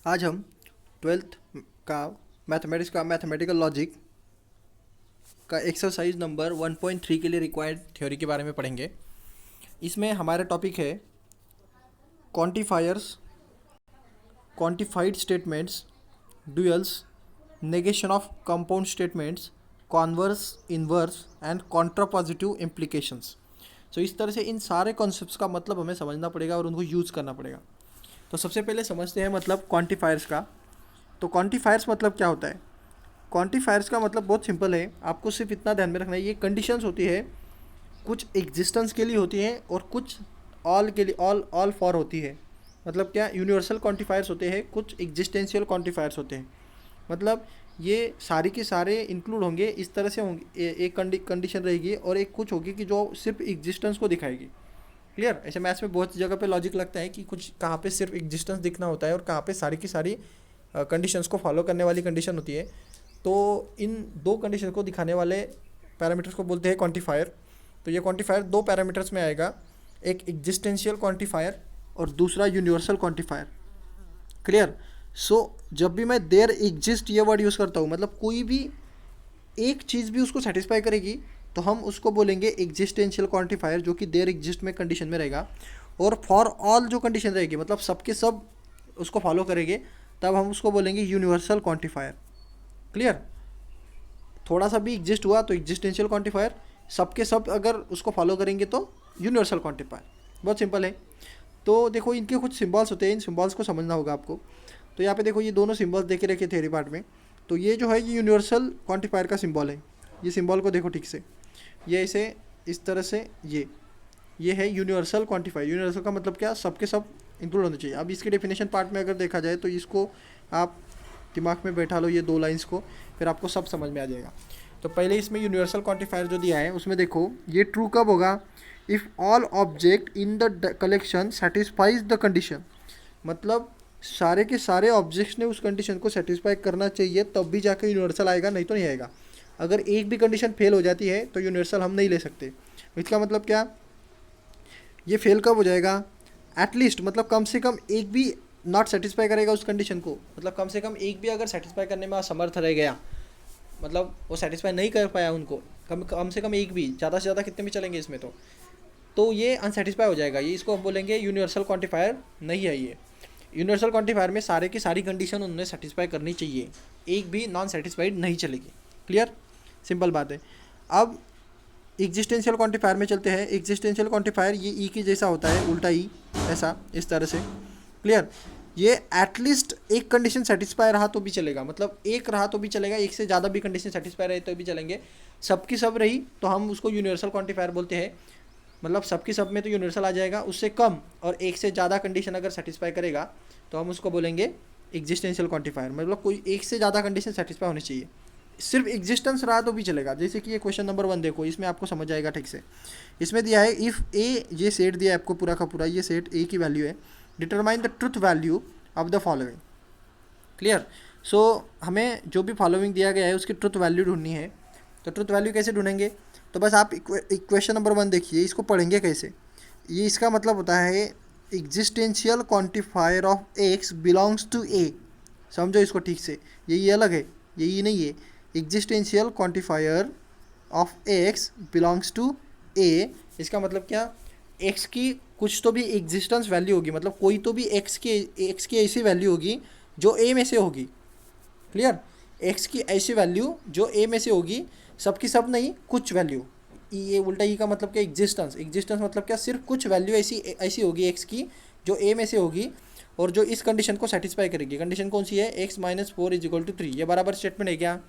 आज हम ट्वेल्थ का मैथमेटिक्स का मैथमेटिकल लॉजिक का एक्सरसाइज नंबर 1.3 के लिए रिक्वायर्ड थ्योरी के बारे में पढ़ेंगे। इसमें हमारा टॉपिक है quantifiers, quantified statements, duals, negation of compound statements, converse, inverse and contrapositive implications. So इस तरह से इन सारे कॉन्सेप्ट्स का मतलब हमें समझना पड़ेगा और उनको यूज़ करना पड़ेगा। तो सबसे पहले समझते हैं मतलब क्वांटिफायर्स का। तो क्वांटिफायर्स मतलब क्या होता है? क्वांटिफायर्स का मतलब बहुत सिंपल है, आपको सिर्फ इतना ध्यान में रखना है, ये कंडीशंस होती है, कुछ एग्जिस्टेंस के लिए होती हैं और कुछ ऑल के लिए, ऑल फॉर होती है। मतलब क्या, यूनिवर्सल क्वांटिफायर्स होते हैं, कुछ एग्जिस्टेंशियल क्वांटिफायर्स होते हैं। मतलब ये सारी के सारे इंक्लूड होंगे, इस तरह से होंगे। एक कंडीशन रहेगी और एक कुछ होगी कि जो सिर्फ एग्जिस्टेंस को दिखाएगी। क्लियर? ऐसे मैथ्स में बहुत जगह पे लॉजिक लगता है कि कुछ कहाँ पे सिर्फ एग्जिस्टेंस दिखना होता है और कहाँ पे सारी की सारी कंडीशंस को फॉलो करने वाली कंडीशन होती है। तो इन दो कंडीशन को दिखाने वाले पैरामीटर्स को बोलते हैं क्वांटिफायर। तो ये क्वांटिफायर दो पैरामीटर्स में आएगा, एक एग्जिस्टेंशियल क्वांटिफायर और दूसरा यूनिवर्सल क्वांटिफायर। क्लियर? सो जब भी मैं देयर एग्जिस्ट ये वर्ड यूज़ करता हूँ, मतलब कोई भी एक चीज़ भी उसको सेटिस्फाई करेगी तो हम उसको बोलेंगे एग्जिस्टेंशियल क्वांटिफायर, जो कि देयर एग्जिस्ट में कंडीशन में रहेगा। और फॉर ऑल जो कंडीशन रहेगी, मतलब सबके सब उसको फॉलो करेंगे, तब हम उसको बोलेंगे यूनिवर्सल क्वांटिफायर। क्लियर? थोड़ा सा भी एग्जिस्ट हुआ तो एग्जिस्टेंशियल क्वांटिफायर, सबके सब अगर उसको फॉलो करेंगे तो यूनिवर्सल क्वांटिफायर। बहुत सिंपल है। तो देखो, इनके कुछ सिम्बॉल्स होते हैं, इन सिम्बॉल्स को समझना होगा आपको। तो यहाँ पे देखो, ये दोनों सिम्बॉल्स देखे रखे थ्योरी पार्ट में। तो ये जो है ये यूनिवर्सल क्वांटिफायर का सिम्बॉल है। ये सिम्बॉल को देखो ठीक से, ये इसे इस तरह से, ये है यूनिवर्सल क्वांटिफायर। यूनिवर्सल का मतलब क्या, सबके सब इंक्लूड होने चाहिए। अब इसके डेफिनेशन पार्ट में अगर देखा जाए तो इसको आप दिमाग में बैठा लो, ये दो लाइंस को, फिर आपको सब समझ में आ जाएगा। तो पहले इसमें यूनिवर्सल क्वांटिफायर जो दिया है उसमें देखो, ये ट्रू कब होगा? If all object in the collection satisfies the condition. मतलब सारे के सारे ऑब्जेक्ट्स ने उस कंडीशन को सेटिस्फाई करना चाहिए, तब भी जाकर यूनिवर्सल आएगा, नहीं तो नहीं आएगा। अगर एक भी कंडीशन फेल हो जाती है तो यूनिवर्सल हम नहीं ले सकते। इसका मतलब क्या, ये फेल कब हो जाएगा? एटलीस्ट, मतलब कम से कम एक भी नॉट सेटिस्फाई करेगा उस कंडीशन को। मतलब कम से कम एक भी अगर सेटिस्फाई करने में असमर्थ रह गया, मतलब वो सेटिस्फाई नहीं कर पाया उनको, कम से कम एक भी, ज़्यादा से ज़्यादा कितने भी चलेंगे इसमें, तो ये अनसेटिस्फाई हो जाएगा। ये इसको हम बोलेंगे यूनिवर्सल क्वांटिफायर नहीं है ये। यूनिवर्सल क्वांटिफायर में सारे की सारी कंडीशन उन्होंने सेटिस्फाई करनी चाहिए, एक भी नॉन सेटिस्फाइड नहीं चलेगी। क्लियर? सिंपल बात है। अब एग्जिस्टेंशियल क्वांटिफायर में चलते हैं। एग्जिस्टेंशियल क्वांटिफायर ये ई की जैसा होता है, उल्टा ई, ऐसा, इस तरह से। क्लियर? ये एटलीस्ट एक कंडीशन सेटिस्फाई रहा तो भी चलेगा, मतलब एक रहा तो भी चलेगा, एक से ज़्यादा भी कंडीशन सेटिस्फाई रहे तो भी चलेंगे। सबकी सब रही तो हम उसको यूनिवर्सल क्वांटिफायर बोलते हैं। मतलब सबकी सब में तो यूनिवर्सल आ जाएगा, उससे कम और एक से ज़्यादा कंडीशन अगर सेटिस्फाई करेगा तो हम उसको बोलेंगे एग्जिस्टेंशियल क्वांटिफायर। मतलब कोई एक से ज़्यादा कंडीशन सेटिस्फाई होनी चाहिए, सिर्फ एग्जिस्टेंस रहा तो भी चलेगा। जैसे कि ये क्वेश्चन नंबर 1 देखो, इसमें आपको समझ आएगा ठीक से। इसमें दिया है इफ़ ए, ये सेट दिया है आपको पूरा का पूरा, ये सेट ए की वैल्यू है, determine the truth value of the following. Clear? So हमें जो भी फॉलोइंग दिया गया है उसकी ट्रुथ वैल्यू ढूंढनी है। तो ट्रुथ वैल्यू कैसे ढूंढेंगे? तो बस आप इक्वेशन नंबर 1 देखिए, इसको पढ़ेंगे कैसे। ये इसका मतलब होता है existential quantifier of x belongs to A. समझो इसको ठीक से, ये अलग है, ये नहीं है। Existential quantifier of x belongs to A, इसका मतलब क्या, एक्स की कुछ तो भी एग्जिस्टेंस वैल्यू होगी, मतलब कोई तो भी एक्स की ऐसी वैल्यू होगी जो ए में से होगी। क्लियर? एक्स की ऐसी वैल्यू जो ए में से होगी, सबकी सब नहीं, कुछ वैल्यू। ये उल्टा ई का मतलब क्या, एग्जिस्टेंस। एग्जिस्टेंस मतलब क्या, सिर्फ कुछ वैल्यू ऐसी ऐसी होगी एक्स की जो ए में से होगी और जो इस कंडीशन को सेटिस्फाई करेगी। कंडीशन कौन सी है? X minus 4 is equal to 3। ये बराबर स्टेटमेंट है क्या?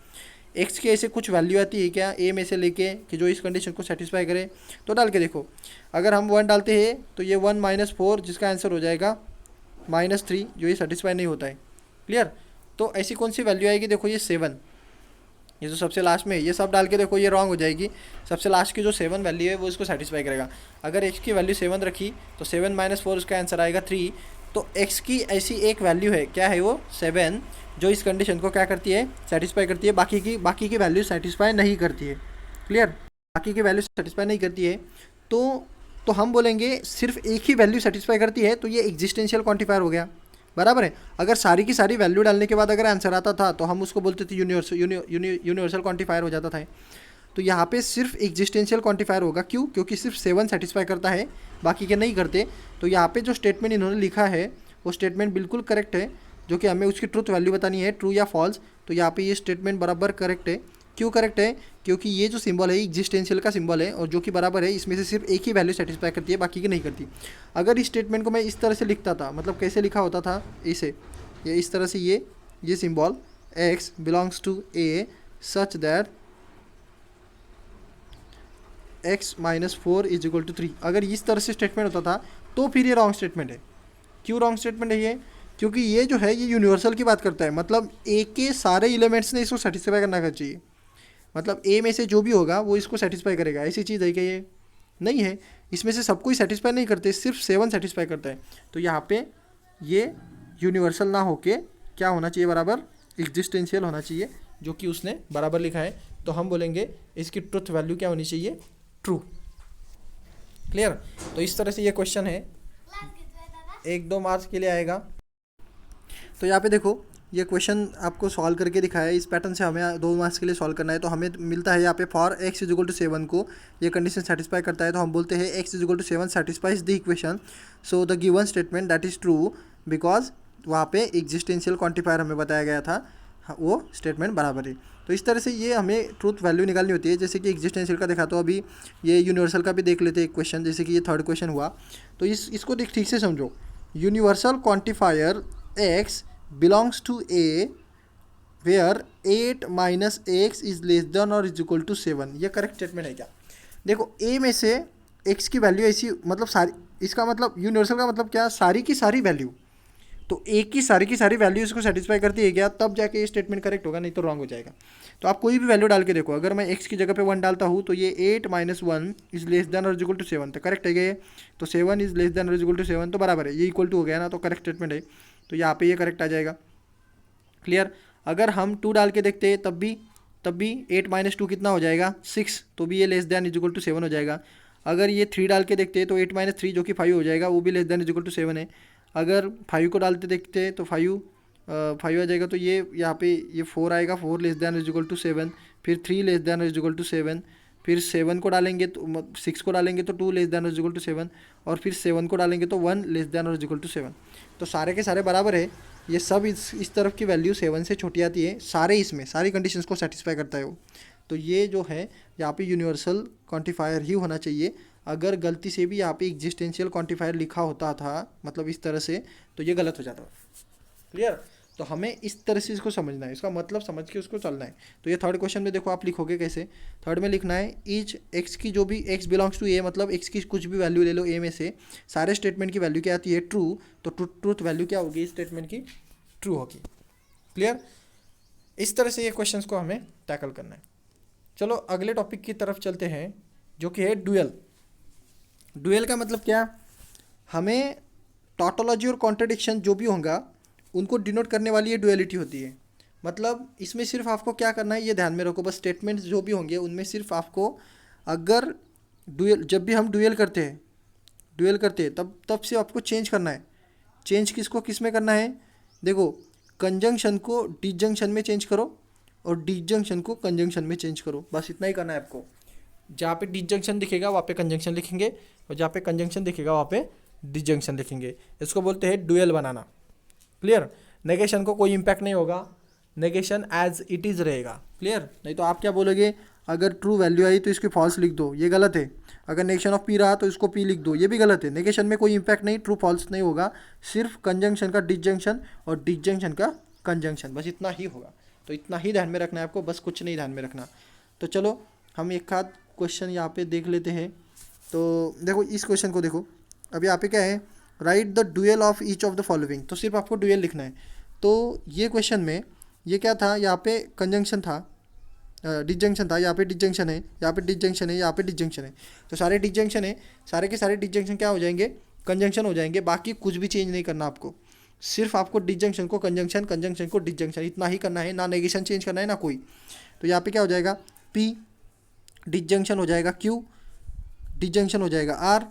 एक्स की ऐसे कुछ वैल्यू आती है क्या ए में से लेके कि जो इस कंडीशन को सेटिस्फाई करे? तो डाल के देखो, अगर हम 1 डालते हैं तो ये 1 माइनस 4, जिसका आंसर हो जाएगा -3, जो ये सेटिस्फाई नहीं होता है। क्लियर? तो ऐसी कौन सी वैल्यू आएगी? देखो ये 7, ये जो सबसे लास्ट में, ये सब डाल के देखो, ये रॉन्ग हो जाएगी। सबसे लास्ट की जो 7 वैल्यू है वो इसको सेटिस्फाई करेगा। अगर एक्स की वैल्यू 7 रखी तो 7 माइनस 4, उसका आंसर आएगा 3। तो एक्स की ऐसी एक वैल्यू है, क्या है वो? 7, जो इस कंडीशन को क्या करती है? सेटिस्फाई करती है। बाकी की वैल्यू सेटिस्फाई नहीं करती है। क्लियर? बाकी की वैल्यू सेटिस्फाई नहीं करती है तो हम बोलेंगे सिर्फ एक ही वैल्यू सेटिस्फाई करती है, तो ये एग्जिस्टेंशियल क्वांटिफायर हो गया। बराबर है। अगर सारी की सारी वैल्यू डालने के बाद अगर आंसर आता था तो हम उसको बोलते थे यूनिवर्सल क्वांटिफायर हो जाता था। तो यहाँ पे सिर्फ एग्जिस्टेंशियल क्वांटिफायर होगा, क्यों? क्योंकि सिर्फ 7 सेटिस्फाई करता है, बाकी के नहीं करते। तो यहाँ पे जो स्टेटमेंट इन्होंने लिखा है वो स्टेटमेंट बिल्कुल करेक्ट है, जो कि हमें उसकी ट्रूथ वैल्यू बतानी है, ट्रू या फॉल्स। तो यहाँ पे ये स्टेटमेंट बराबर करेक्ट है। क्यों करेक्ट है? क्योंकि ये जो सिंबल है एग्जिस्टेंशियल का सिंबल है, और जो कि बराबर है, इसमें से सिर्फ एक ही वैल्यू सेटिस्फाई करती है, बाकी की नहीं करती। अगर इस स्टेटमेंट को मैं इस तरह से लिखता था, मतलब कैसे लिखा होता था, इसे ये इस तरह से, ये symbol x belongs to a such that x minus 4 is equal to 3, अगर इस तरह से स्टेटमेंट होता था तो फिर ये रॉन्ग स्टेटमेंट है। क्यों रॉन्ग स्टेटमेंट है ये? क्योंकि ये जो है ये यूनिवर्सल की बात करता है, मतलब ए के सारे एलिमेंट्स ने इसको सेटिस्फाई करना चाहिए, मतलब ए में से जो भी होगा वो इसको सेटिस्फाई करेगा। ऐसी चीज़ है कि ये नहीं है, इसमें से सबको ही सेटिस्फाई नहीं करते, सिर्फ 7 सेटिस्फाई करता है। तो यहाँ पे ये यूनिवर्सल ना होके क्या होना चाहिए? बराबर एग्जिस्टेंशियल होना चाहिए, जो कि उसने बराबर लिखा है। तो हम बोलेंगे इसकी ट्रुथ वैल्यू क्या होनी चाहिए? ट्रू। क्लियर? तो इस तरह से ये क्वेश्चन है, 1-2 मार्क्स के लिए आएगा। तो यहाँ पे देखो, ये क्वेश्चन आपको सॉल्व करके दिखाया है, इस पैटर्न से हमें 2 मार्क्स के लिए सॉल्व करना है। तो हमें मिलता है यहाँ पे for x is equal to 7 को ये कंडीशन सेटिस्फाई करता है, तो हम बोलते हैं x is equal to 7 satisfies the equation, so the given statement that is true, because वहाँ पे एग्जिस्टेंशियल क्वांटिफायर हमें बताया गया था, वो स्टेटमेंट बराबर है। तो इस तरह से ये हमें ट्रूथ वैल्यू निकालनी होती है। जैसे कि एग्जिस्टेंशियल का देखा, तो अभी ये यूनिवर्सल का भी देख लेते हैं एक क्वेश्चन, जैसे कि ये थर्ड क्वेश्चन हुआ। तो इसको ठीक से समझो। Universal quantifier x belongs to a where 8 minus x is less than और इज इक्वल टू 7, ये करेक्ट स्टेटमेंट है क्या? देखो, a में से x की वैल्यू ऐसी, मतलब सारी, इसका मतलब यूनिवर्सल का मतलब क्या? सारी की सारी वैल्यू। तो a की सारी वैल्यू इसको सेटिस्फाई करती है क्या? तब जाके ये स्टेटमेंट करेक्ट होगा, नहीं तो रॉन्ग हो जाएगा। तो आप कोई भी वैल्यू डाल के देखो, अगर मैं x की जगह पे 1 डालता हूँ तो ये 8 माइनस 1 इज लेस देन और इज इक्वल टू 7, तो करेक्ट है ये। तो 7 इज लेस देन और इज इक्वल टू 7 तो बराबर है, ये इक्वल टू हो गया ना, तो करेक्ट स्टेटमेंट है। तो यहाँ पे ये करेक्ट आ जाएगा। क्लियर? अगर हम 2 डाल के देखते हैं तब भी 8 माइनस 2 कितना हो जाएगा? 6, तो भी ये less than is equal to 7 हो जाएगा। अगर ये 3 डाल के देखते हैं तो 8 माइनस 3 जो कि 5 हो जाएगा, वो भी less than is equal to 7 है। अगर 5 को डालते देखते हैं तो 5 आ जाएगा, तो ये यहाँ पे ये 4 आएगा, 4 less than is equal to 7, फिर 3 less than is equal to 7, फिर 7 को डालेंगे तो 6 को डालेंगे तो 2 less than is equal to 7, और फिर 7 को डालेंगे तो 1 less than is equal to 7। तो सारे के सारे बराबर है, ये सब इस तरफ की वैल्यू 7 से छोटी आती है, सारे इसमें सारी कंडीशंस को सेटिस्फाई करता है वो। तो ये जो है यहाँ पे यूनिवर्सल क्वांटिफायर ही होना चाहिए। अगर गलती से भी यहाँ पे एग्जिस्टेंशियल क्वांटिफायर लिखा होता था, मतलब इस तरह से, तो ये गलत हो जाता। क्लियर? तो हमें इस तरह से इसको समझना है, इसका मतलब समझ के उसको चलना है। तो ये थर्ड क्वेश्चन में देखो आप लिखोगे कैसे। थर्ड में लिखना है ईच एक्स की जो भी x बिलोंग्स टू ए, मतलब x की कुछ भी वैल्यू ले लो a में से, सारे स्टेटमेंट की वैल्यू क्या आती है? ट्रू। तो ट्रूथ वैल्यू क्या होगी इस स्टेटमेंट की? ट्रू होगी। क्लियर? इस तरह से ये क्वेश्चंस को हमें टैकल करना है। चलो अगले टॉपिक की तरफ चलते हैं, जो कि है डुअल। डुअल का मतलब क्या? हमें टॉटोलॉजी और कॉन्ट्रडिक्शन जो भी होगा उनको डिनोट करने वाली ये डुअलिटी होती है। मतलब इसमें सिर्फ आपको क्या करना है, ये ध्यान में रखो, बस स्टेटमेंट्स जो भी होंगे उनमें सिर्फ आपको, अगर डुअल, जब भी हम डुअल करते हैं तब से आपको चेंज करना है। चेंज किसको किस में करना है? देखो, कंजंक्शन को डिजंक्शन में चेंज करो और डिजंक्शन को कंजंक्शन में चेंज करो, बस इतना ही करना है आपको। जहाँ पे डिजंक्शन दिखेगा वहाँ पे कंजंक्शन लिखेंगे, और जहाँ पे कंजंक्शन दिखेगा वहाँ पे डिजंक्शन लिखेंगे। इसको बोलते हैं डुअल बनाना। क्लियर? नेगेशन को कोई इम्पैक्ट नहीं होगा, नेगेशन एज इट इज़ रहेगा। क्लियर? नहीं तो आप क्या बोलोगे, अगर ट्रू वैल्यू आई तो इसकी फॉल्स लिख दो, ये गलत है। अगर नेगेशन ऑफ पी रहा तो इसको पी लिख दो, ये भी गलत है। नेगेशन में कोई इम्पैक्ट नहीं, ट्रू फॉल्स नहीं होगा, सिर्फ कंजंक्शन का डिजंक्शन और डिजंक्शन का कंजंक्शन, बस इतना ही होगा। तो इतना ही ध्यान में रखना है आपको, बस कुछ नहीं ध्यान में रखना। तो चलो हम एक आध क्वेश्चन यहाँ पे देख लेते हैं। तो देखो इस क्वेश्चन को देखो, अब यहाँ पे क्या है, right the dual of each of the following, तो सिर्फ आपको डुअल लिखना है। तो ये क्वेश्चन में ये क्या था, यहाँ पे कंजंक्शन था, डिजंक्शन था, यहाँ पे डिजंक्शन है, यहाँ पे डिजंक्शन है, यहाँ पे डिजंक्शन है। तो सारे डिजंक्शन है, सारे के सारे डिजंक्शन क्या हो जाएंगे? कंजंक्शन हो जाएंगे। बाकी कुछ भी चेंज नहीं करना आपको, सिर्फ आपको डिजंक्शन को कंजंक्शन, कंजंक्शन को डिजंक्शन, इतना ही करना है। ना नेगेशन चेंज करना है ना कोई। तो यहाँ पे क्या हो जाएगा, पी डिजंक्शन हो जाएगा क्यू, डिजंक्शन हो जाएगा आर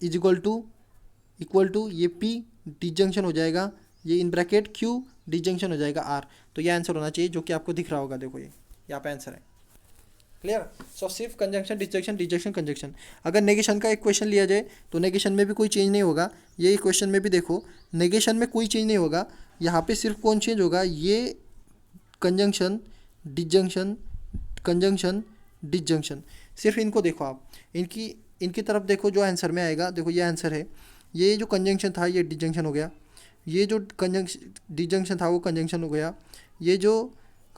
इज इक्वल टू ये पी डिजंक्शन हो जाएगा ये इन ब्रैकेट क्यू, डिजंक्शन हो जाएगा आर। तो ये आंसर होना चाहिए जो कि आपको दिख रहा होगा, देखो ये यहाँ पे आंसर है। क्लियर। सो सिर्फ कंजंक्शन डिजंक्शन डिजंक्शन कंजंक्शन। अगर नेगेशन का एक क्वेश्चन लिया जाए तो नेगेशन में भी कोई चेंज नहीं होगा। ये क्वेश्चन में भी देखो नेगेशन में कोई चेंज नहीं होगा, यहाँ पे सिर्फ कौन चेंज होगा, ये कंजंक्शन डिजंक्शन कंजंक्शन डिजंक्शन, सिर्फ इनको देखो आप, इनकी इनकी तरफ देखो जो आंसर में आएगा। देखो ये आंसर है, ये जो कंजंक्शन था ये डिजंक्शन हो गया, ये जो कंजंक्शन डिजंक्शन था वो कंजंक्शन हो गया, ये जो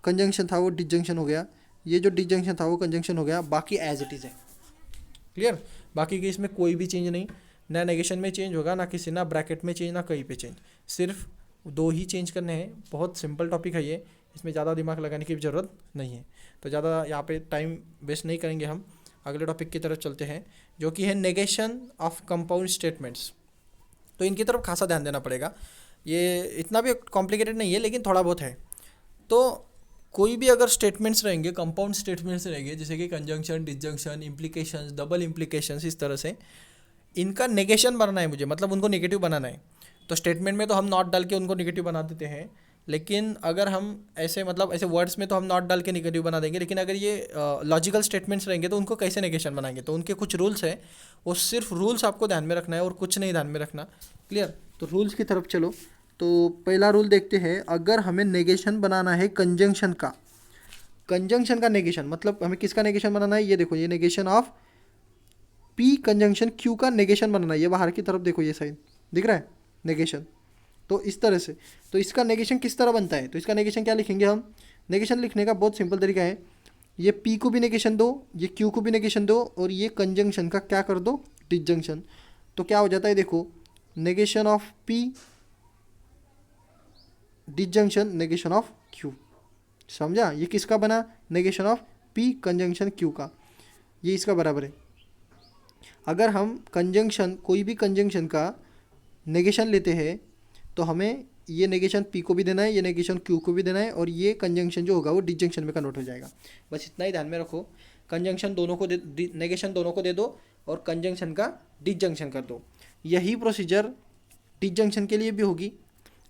कंजंक्शन था वो डिजंक्शन हो गया, ये जो डिजंक्शन था वो कंजंक्शन हो गया, बाकी एज इट इज़ है। क्लियर। बाकी के इसमें कोई भी चेंज नहीं, ना नेगेशन में चेंज होगा, ना किसी ना ब्रैकेट में चेंज, ना कहीं पे चेंज, सिर्फ दो ही चेंज करने हैं। बहुत सिंपल टॉपिक है ये, इसमें ज़्यादा दिमाग लगाने की ज़रूरत नहीं है। तो ज़्यादा यहाँ पे टाइम वेस्ट नहीं करेंगे, हम अगले टॉपिक की तरफ चलते हैं जो कि है नेगेशन ऑफ कंपाउंड स्टेटमेंट्स। तो इनकी तरफ खासा ध्यान देना पड़ेगा, ये इतना भी कॉम्प्लिकेटेड नहीं है लेकिन थोड़ा बहुत है। तो कोई भी अगर स्टेटमेंट्स रहेंगे, कंपाउंड स्टेटमेंट्स रहेंगे, जैसे कि conjunction disjunction implications double implications, इस तरह से इनका नेगेशन बनाना है मुझे, मतलब उनको नेगेटिव बनाना है। तो स्टेटमेंट में तो हम नॉट डाल के उनको नेगेटिव बना देते हैं, लेकिन अगर हम ऐसे मतलब ऐसे वर्ड्स में तो हम नॉट डाल के नेगेटिव बना देंगे, लेकिन अगर ये लॉजिकल स्टेटमेंट्स रहेंगे तो उनको कैसे नेगेशन बनाएंगे, तो उनके कुछ रूल्स है, वो सिर्फ रूल्स आपको ध्यान में रखना है और कुछ नहीं ध्यान में रखना। क्लियर। तो रूल्स की तरफ चलो। तो पहला रूल देखते हैं, अगर हमें नेगेशन बनाना है कंजंक्शन का, कंजंक्शन का नेगेशन मतलब हमें किसका नेगेशन बनाना है, ये देखो ये negation of P conjunction Q का नेगेशन बनाना है। ये बाहर की तरफ देखो ये साइन दिख रहा है नेगेशन, तो इस तरह से। तो इसका नेगेशन किस तरह बनता है, तो इसका नेगेशन क्या लिखेंगे हम, नेगेशन लिखने का बहुत सिंपल तरीका है, ये पी को भी नेगेशन दो, ये क्यू को भी नेगेशन दो, और ये कंजंक्शन का क्या कर दो, डिसजंक्शन। तो क्या हो जाता है, देखो negation of P disjunction negation of Q, समझा। ये किसका बना, negation of P conjunction Q का, ये इसका बराबर है। अगर हम कंजंक्शन कोई भी कंजंक्शन का नेगेशन लेते हैं तो हमें ये नेगेशन पी को भी देना है, ये नेगेशन क्यू को भी देना है, और ये कंजंक्शन जो होगा वो डिसजंक्शन में कन्वर्ट हो जाएगा। बस इतना ही ध्यान में रखो, कंजंक्शन दोनों को दे, नेगेशन दोनों को दे दो और कंजंक्शन का डिसजंक्शन कर दो। यही प्रोसीजर डिसजंक्शन के लिए भी होगी।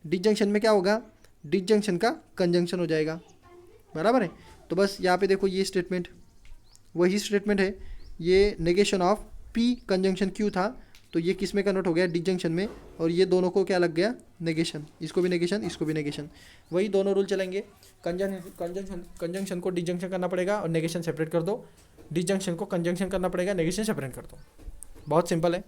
डिसजंक्शन में क्या होगा, डिसजंक्शन का कंजंक्शन हो जाएगा, बराबर है। तो बस यहाँ पे देखो ये स्टेटमेंट वही स्टेटमेंट है, ये negation of P conjunction Q था, तो ये किस में कन्वर्ट हो गया, डिसजंक्शन में, और ये दोनों को क्या लग गया, नेगेशन, इसको भी नेगेशन इसको भी नेगेशन। वही दोनों रूल चलेंगे, कंजंक्शन को डिसजंक्शन करना पड़ेगा और नेगेशन सेपरेट कर दो, डिसजंक्शन को कंजंक्शन करना पड़ेगा, नेगेशन सेपरेट कर दो। बहुत सिंपल है।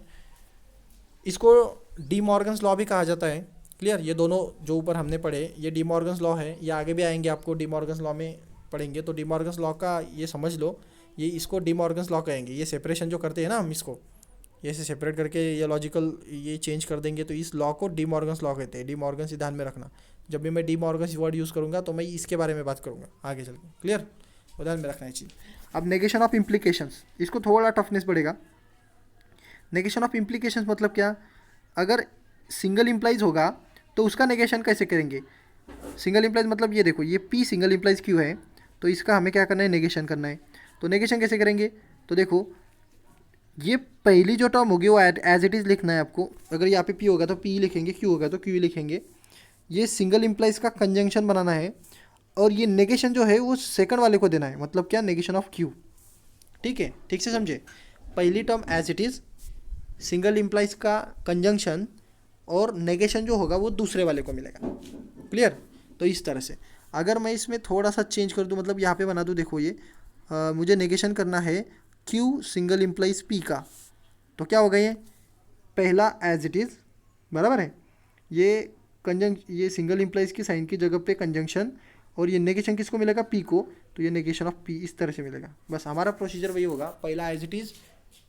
इसको डी मॉर्गन्स लॉ भी कहा जाता है। क्लियर। ये दोनों जो ऊपर हमने पढ़े ये डी मॉर्गन्स लॉ है, ये आगे भी आएंगे आपको डी मॉर्गन्स लॉ में पढ़ेंगे, तो डी मॉर्गन्स लॉ का ये समझ लो, ये इसको डी मॉर्गन्स लॉ कहेंगे। ये सेपरेशन जो करते हैं ना हम, इसको ये से सेपरेट करके ये लॉजिकल ये चेंज कर देंगे, तो इस लॉ को डी मॉर्गन्स लॉ कहते हैं। डी मॉर्गन्स ध्यान में रखना, जब भी मैं डी मॉर्गन्स वर्ड यूज़ करूँगा तो मैं इसके बारे में बात करूँगा आगे चल के। क्लियर। वो ध्यान में रखना है चीज़। अब नेगेशन ऑफ इम्प्लीकेशंस, इसको थोड़ा टफनेस बढ़ेगा। नेगेशन ऑफ इम्प्लीकेशंस मतलब क्या, अगर सिंगल इम्प्लाइज होगा तो उसका नेगेशन कैसे करेंगे। सिंगल इम्प्लाइज मतलब ये देखो, ये पी सिंगल इम्प्लाइज क्यू है, तो इसका हमें क्या करना है, नेगेशन करना है। तो नेगेशन कैसे करेंगे, तो देखो ये पहली जो टर्म होगी वो एज इट इज़ लिखना है आपको। अगर यहाँ पे पी होगा तो पी लिखेंगे, क्यू होगा तो क्यू लिखेंगे। ये सिंगल इम्प्लाइज का कंजंक्शन बनाना है, और ये नेगेशन जो है वो सेकंड वाले को देना है, मतलब क्या, नेगेशन ऑफ क्यू। ठीक है, ठीक से समझे। पहली term as it is, single implies का कंजंक्शन, और नेगेशन जो होगा वो दूसरे वाले को मिलेगा। क्लियर। तो इस तरह से अगर मैं इसमें थोड़ा सा चेंज कर दूँ, मतलब यहाँ पे बना दूँ, देखो ये मुझे नेगेशन करना है क्यू सिंगल इम्प्लाइज पी का, तो क्या होगा, ये पहला एज इट इज़, बराबर है, ये सिंगल इम्प्लाइज की साइन की जगह पे कंजंक्शन, और ये नेगेशन किसको मिलेगा, पी को, तो ये नेगेशन ऑफ पी इस तरह से मिलेगा। बस हमारा प्रोसीजर वही होगा, पहला as it is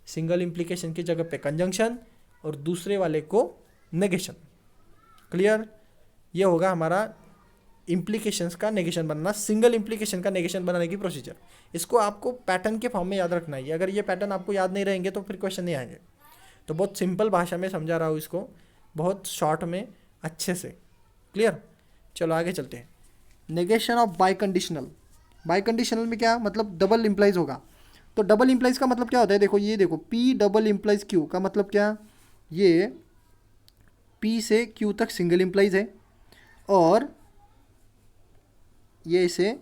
single implication की जगह पे कंजंक्शन, और दूसरे वाले को नेगेशन। क्लियर। ये होगा हमारा इम्प्लीकेशंस का नेगेशन बनाना, सिंगल इम्प्लीकेशन का नेगेशन बनाने की प्रोसीजर। इसको आपको पैटर्न के फॉर्म में याद रखना है। अगर ये पैटर्न आपको याद नहीं रहेंगे तो फिर क्वेश्चन नहीं आएंगे। तो बहुत सिंपल भाषा में समझा रहा हूँ इसको, बहुत शॉर्ट में, अच्छे से। क्लियर। चलो आगे चलते हैं। Negation of by conditional. By conditional में क्या मतलब, डबल इम्प्लाइज होगा। तो डबल इम्प्लाइज का मतलब क्या होता है, देखो ये देखो, पी डबल इम्प्लाइज क्यू का मतलब क्या, ये P से Q तक सिंगल इम्प्लाइज है और ये इसे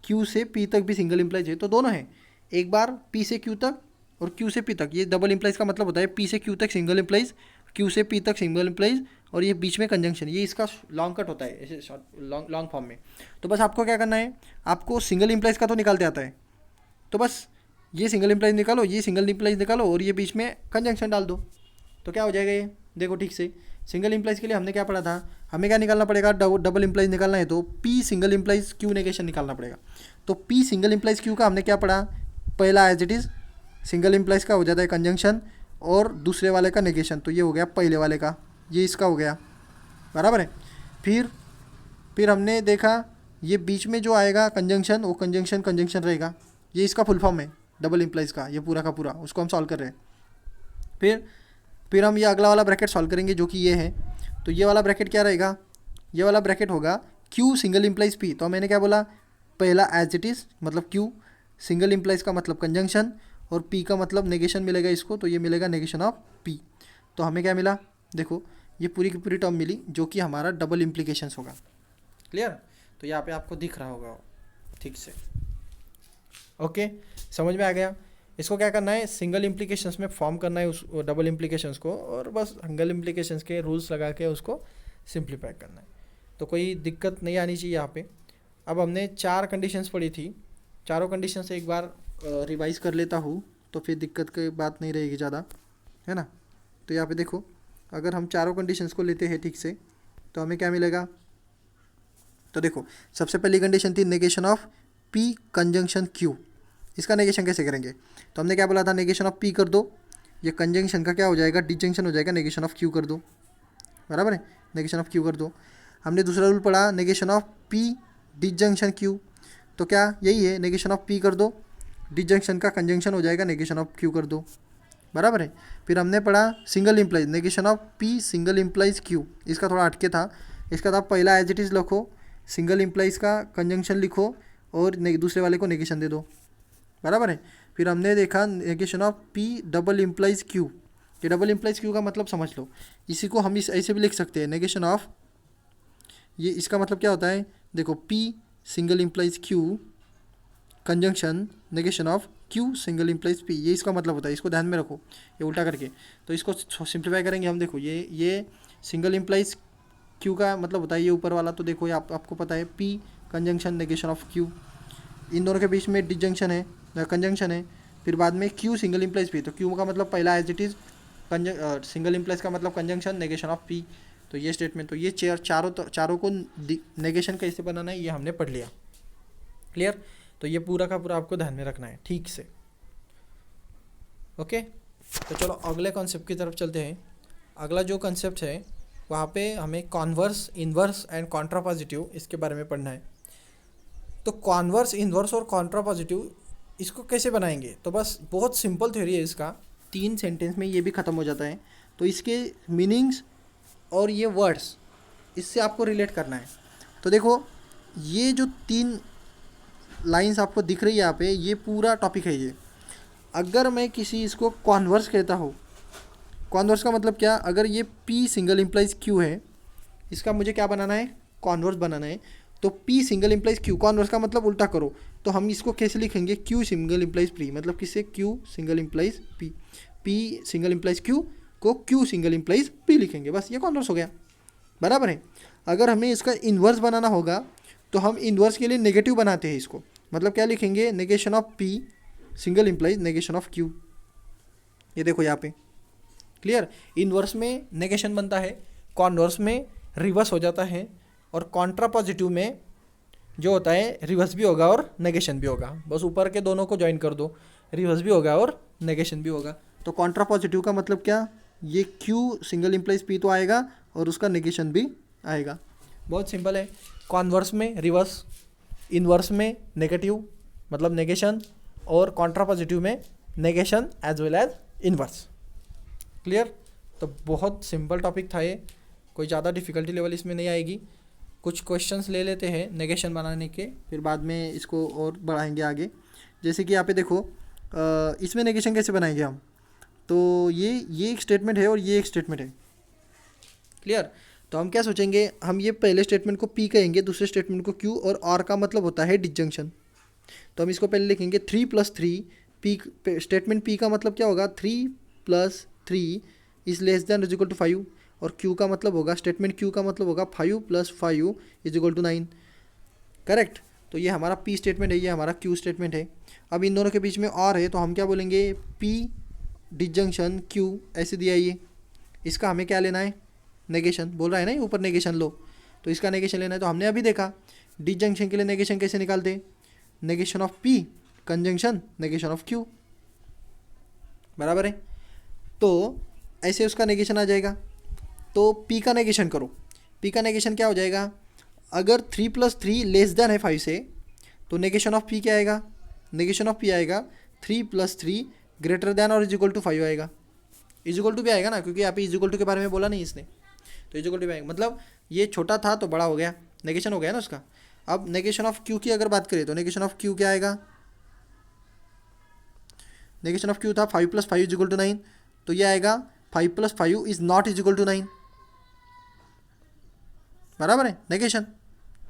Q से P तक भी सिंगल इम्प्लाइज है, तो दोनों है। एक बार P से Q तक और Q से P तक, ये डबल इम्प्लाइज का मतलब होता है P से Q तक सिंगल इम्प्लाइज, Q से P तक सिंगल इम्प्लाइज और ये बीच में कंजंक्शन, ये इसका लॉन्ग कट होता है ऐसे शॉर्ट लॉन्ग फॉर्म में। तो बस आपको क्या करना है, आपको सिंगल इम्प्लाइज का तो निकालते आता है, तो बस ये सिंगल इम्प्लाइज निकालो, ये सिंगल इम्प्लाइज निकालो और ये बीच में कंजंक्शन डाल दो, तो क्या हो जाएगा ये देखो ठीक से। सिंगल इम्प्लाइज के लिए हमने क्या पढ़ा था, हमें क्या निकालना पड़ेगा, डबल इम्प्लाइज निकालना है तो P single implies Q negation निकालना पड़ेगा। तो P सिंगल इम्प्लाइज Q का हमने क्या पढ़ा, पहला as it is single implies का हो जाता है कंजंक्शन और दूसरे वाले का नेगेशन, तो ये हो गया पहले वाले का, ये इसका हो गया, बराबर है। फिर हमने देखा ये बीच में जो आएगा कंजंक्शन, वो कंजंक्शन रहेगा, ये इसका फुल फॉर्म है डबल इम्प्लाइज का, ये पूरा का पूरा उसको हम सॉल्व कर रहे हैं। फिर हम ये अगला वाला ब्रैकेट सॉल्व करेंगे जो कि ये है, तो ये वाला ब्रैकेट क्या रहेगा, ये वाला ब्रैकेट होगा Q सिंगल इम्प्लाइज P, तो मैंने क्या बोला, पहला एज इट इज़ मतलब Q, सिंगल इम्प्लाइज का मतलब कंजंक्शन और P का मतलब नेगेशन मिलेगा इसको, तो ये मिलेगा नेगेशन ऑफ P। तो हमें क्या मिला, देखो ये पूरी की पूरी टर्म मिली जो कि हमारा डबल इम्प्लीकेशंस होगा। क्लियर, तो यहाँ पे आपको दिख रहा होगा ठीक से, ओके समझ में आ गया। इसको क्या करना है, सिंगल इम्प्लीकेशंस में फॉर्म करना है उस डबल इम्प्लीकेशंस को, और बस सिंगल इम्प्लीकेशंस के रूल्स लगा के उसको सिंप्लीफाई करना है, तो कोई दिक्कत नहीं आनी चाहिए यहाँ पे। अब हमने 4 कंडीशंस पढ़ी थी, चारों कंडीशंस एक बार रिवाइज कर लेता हूँ तो फिर दिक्कत की बात नहीं रहेगी ज़्यादा, है ना। तो यहाँ पे देखो, अगर हम चारों कंडीशंस को लेते हैं ठीक से तो हमें क्या मिलेगा, तो देखो सबसे पहली कंडीशन थी negation of P conjunction Q, इसका नेगेशन कैसे करेंगे, तो हमने क्या बोला था, नेगेशन ऑफ P कर दो, ये कंजंक्शन का क्या हो जाएगा, डिजंक्शन हो जाएगा, नेगेशन ऑफ Q कर दो, बराबर है, नेगेशन ऑफ Q कर दो। हमने दूसरा रूल पढ़ा negation of P disjunction Q, तो क्या यही है, नेगेशन ऑफ P कर दो, डिजंक्शन का कंजंक्शन हो जाएगा, नेगेशन ऑफ Q कर दो, बराबर है। फिर हमने पढ़ा single implies, negation of P single implies Q, इसका थोड़ा हटके था, इसका था पहला एज इट इज़ लिखो, सिंगल इम्प्लाइज का कंजंक्शन लिखो और दूसरे वाले को नेगेशन दे दो, बराबर है। फिर हमने देखा negation of P double implies Q, ये डबल इम्प्लाइज Q का मतलब समझ लो, इसी को हम इस ऐसे भी लिख सकते हैं, नेगेशन ऑफ, ये इसका मतलब क्या होता है, देखो P single implies Q conjunction negation of Q single implies P, ये इसका मतलब होता है, इसको ध्यान में रखो, ये उल्टा करके। तो इसको सिंप्लीफाई करेंगे हम, देखो ये सिंगल इम्प्लाइज Q का मतलब होता है ये ऊपर वाला, तो देखो ये आपको पता है P conjunction negation of Q, इन दोनों के बीच में डिजंक्शन है, कंजंक्शन है। फिर बाद में Q सिंगल इम्प्लाइज P, तो Q का मतलब पहला as it is single implies का मतलब कंजंक्शन नेगेशन ऑफ P, तो ये स्टेटमेंट, तो ये चारों को नेगेशन कैसे बनाना है ये हमने पढ़ लिया। क्लियर, तो ये पूरा का पूरा आपको ध्यान में रखना है ठीक से, ओके। तो चलो अगले कॉन्सेप्ट की तरफ चलते हैं। अगला जो कॉन्सेप्ट है वहाँ पे हमें कॉन्वर्स, इन्वर्स एंड कॉन्ट्रापॉजिटिव इसके बारे में पढ़ना है। तो कॉन्वर्स, इन्वर्स और कॉन्ट्रापॉजिटिव इसको कैसे बनाएंगे, तो बस बहुत सिंपल थ्योरी है इसका, 3 सेंटेंस में ये भी ख़त्म हो जाता है। तो इसके मीनिंग्स और ये वर्ड्स इससे आपको रिलेट करना है। तो देखो ये जो 3 लाइंस आपको दिख रही है यहाँ पे, ये पूरा टॉपिक है ये। अगर मैं किसी इसको कॉन्वर्स कहता हूँ, कॉन्वर्स का मतलब क्या, अगर ये P सिंगल इम्प्लाइज Q है, इसका मुझे क्या बनाना है, कॉन्वर्स बनाना है। तो P single implies Q, converse का मतलब उल्टा करो, तो हम इसको कैसे लिखेंगे, Q सिंगल इम्प्लाइज P, मतलब किससे, Q single implies P, P single implies Q को Q सिंगल इम्प्लाइज P लिखेंगे, बस ये कॉन्वर्स हो गया, बराबर है। अगर हमें इसका इन्वर्स बनाना होगा तो हम इन्वर्स के लिए नेगेटिव बनाते हैं इसको, मतलब क्या लिखेंगे, negation of P single implies negation of Q, ये देखो यहाँ पे। क्लियर, इन्वर्स में नेगेशन बनता है, कॉन्वर्स में रिवर्स हो जाता है, और कॉन्ट्रापॉजिटिव में जो होता है रिवर्स भी होगा और नेगेशन भी होगा, बस ऊपर के दोनों को ज्वाइन कर दो, रिवर्स भी होगा और नेगेशन भी होगा। तो कॉन्ट्रापॉजिटिव का मतलब क्या, ये Q सिंगल इम्प्लाइज P तो आएगा और उसका नेगेशन भी आएगा, बहुत सिंपल है। कॉन्वर्स में रिवर्स, इन्वर्स में नेगेटिव मतलब नेगेशन, और कॉन्ट्रापॉजिटिव में negation as well as inverse. Clear, तो बहुत सिंपल टॉपिक था ये, कोई ज़्यादा डिफ़िकल्टी लेवल इसमें नहीं आएगी। कुछ क्वेश्चंस ले लेते हैं नेगेशन बनाने के, फिर बाद में इसको और बढ़ाएंगे आगे। जैसे कि यहाँ पे देखो, इसमें नेगेशन कैसे बनाएंगे हम, तो ये एक स्टेटमेंट है और ये एक स्टेटमेंट है, क्लियर। तो हम क्या सोचेंगे, हम ये पहले स्टेटमेंट को पी कहेंगे, दूसरे स्टेटमेंट को क्यू, और का मतलब होता है डिसजंक्शन। तो हम इसको पहले लिखेंगे 3+3, पी स्टेटमेंट पी का मतलब क्या होगा, 3+3 is less than is equal to 5, और क्यू का मतलब होगा, स्टेटमेंट क्यू का मतलब होगा 5+5 इज इक्वल टू 9। करेक्ट। तो ये हमारा पी स्टेटमेंट है, ये हमारा क्यू स्टेटमेंट है। अब इन दोनों के बीच में और है, तो हम क्या बोलेंगे, पी डिसजंक्शन क्यू, ऐसे दिया ये। इसका हमें क्या लेना है, नेगेशन। बोल रहा है ना ये ऊपर नेगेशन लो, तो इसका नेगेशन लेना है। तो हमने अभी देखा डिसजंक्शन के लिए नेगेशन कैसे निकालते, negation of P conjunction negation of Q, बराबर है। तो ऐसे उसका नेगेशन आ जाएगा। तो पी का नेगेशन करो, पी का नेगेशन क्या हो जाएगा, अगर 3+3 लेस देन है 5 से, तो नेगेशन ऑफ पी क्या आएगा, नेगेशन ऑफ पी आएगा 3+3 ग्रेटर देन और इज इक्वल टू 5 आएगा। इज इक्वल टू भी आएगा ना, क्योंकि यहाँ पे इज इक्वल टू के बारे में बोला नहीं इसने, तो इज इक्वल टू भी आएगा। मतलब ये छोटा था तो बड़ा हो गया, नेगेशन हो गया ना उसका। अब नेगेशन ऑफ क्यू की अगर बात करें, तो नेगेशन ऑफ क्यू क्या आएगा, नेगेशन ऑफ क्यू था 5+5 इज इक्वल टू 9, तो ये आएगा 5+5 is not is equal to 9, बराबर है। नेगेशन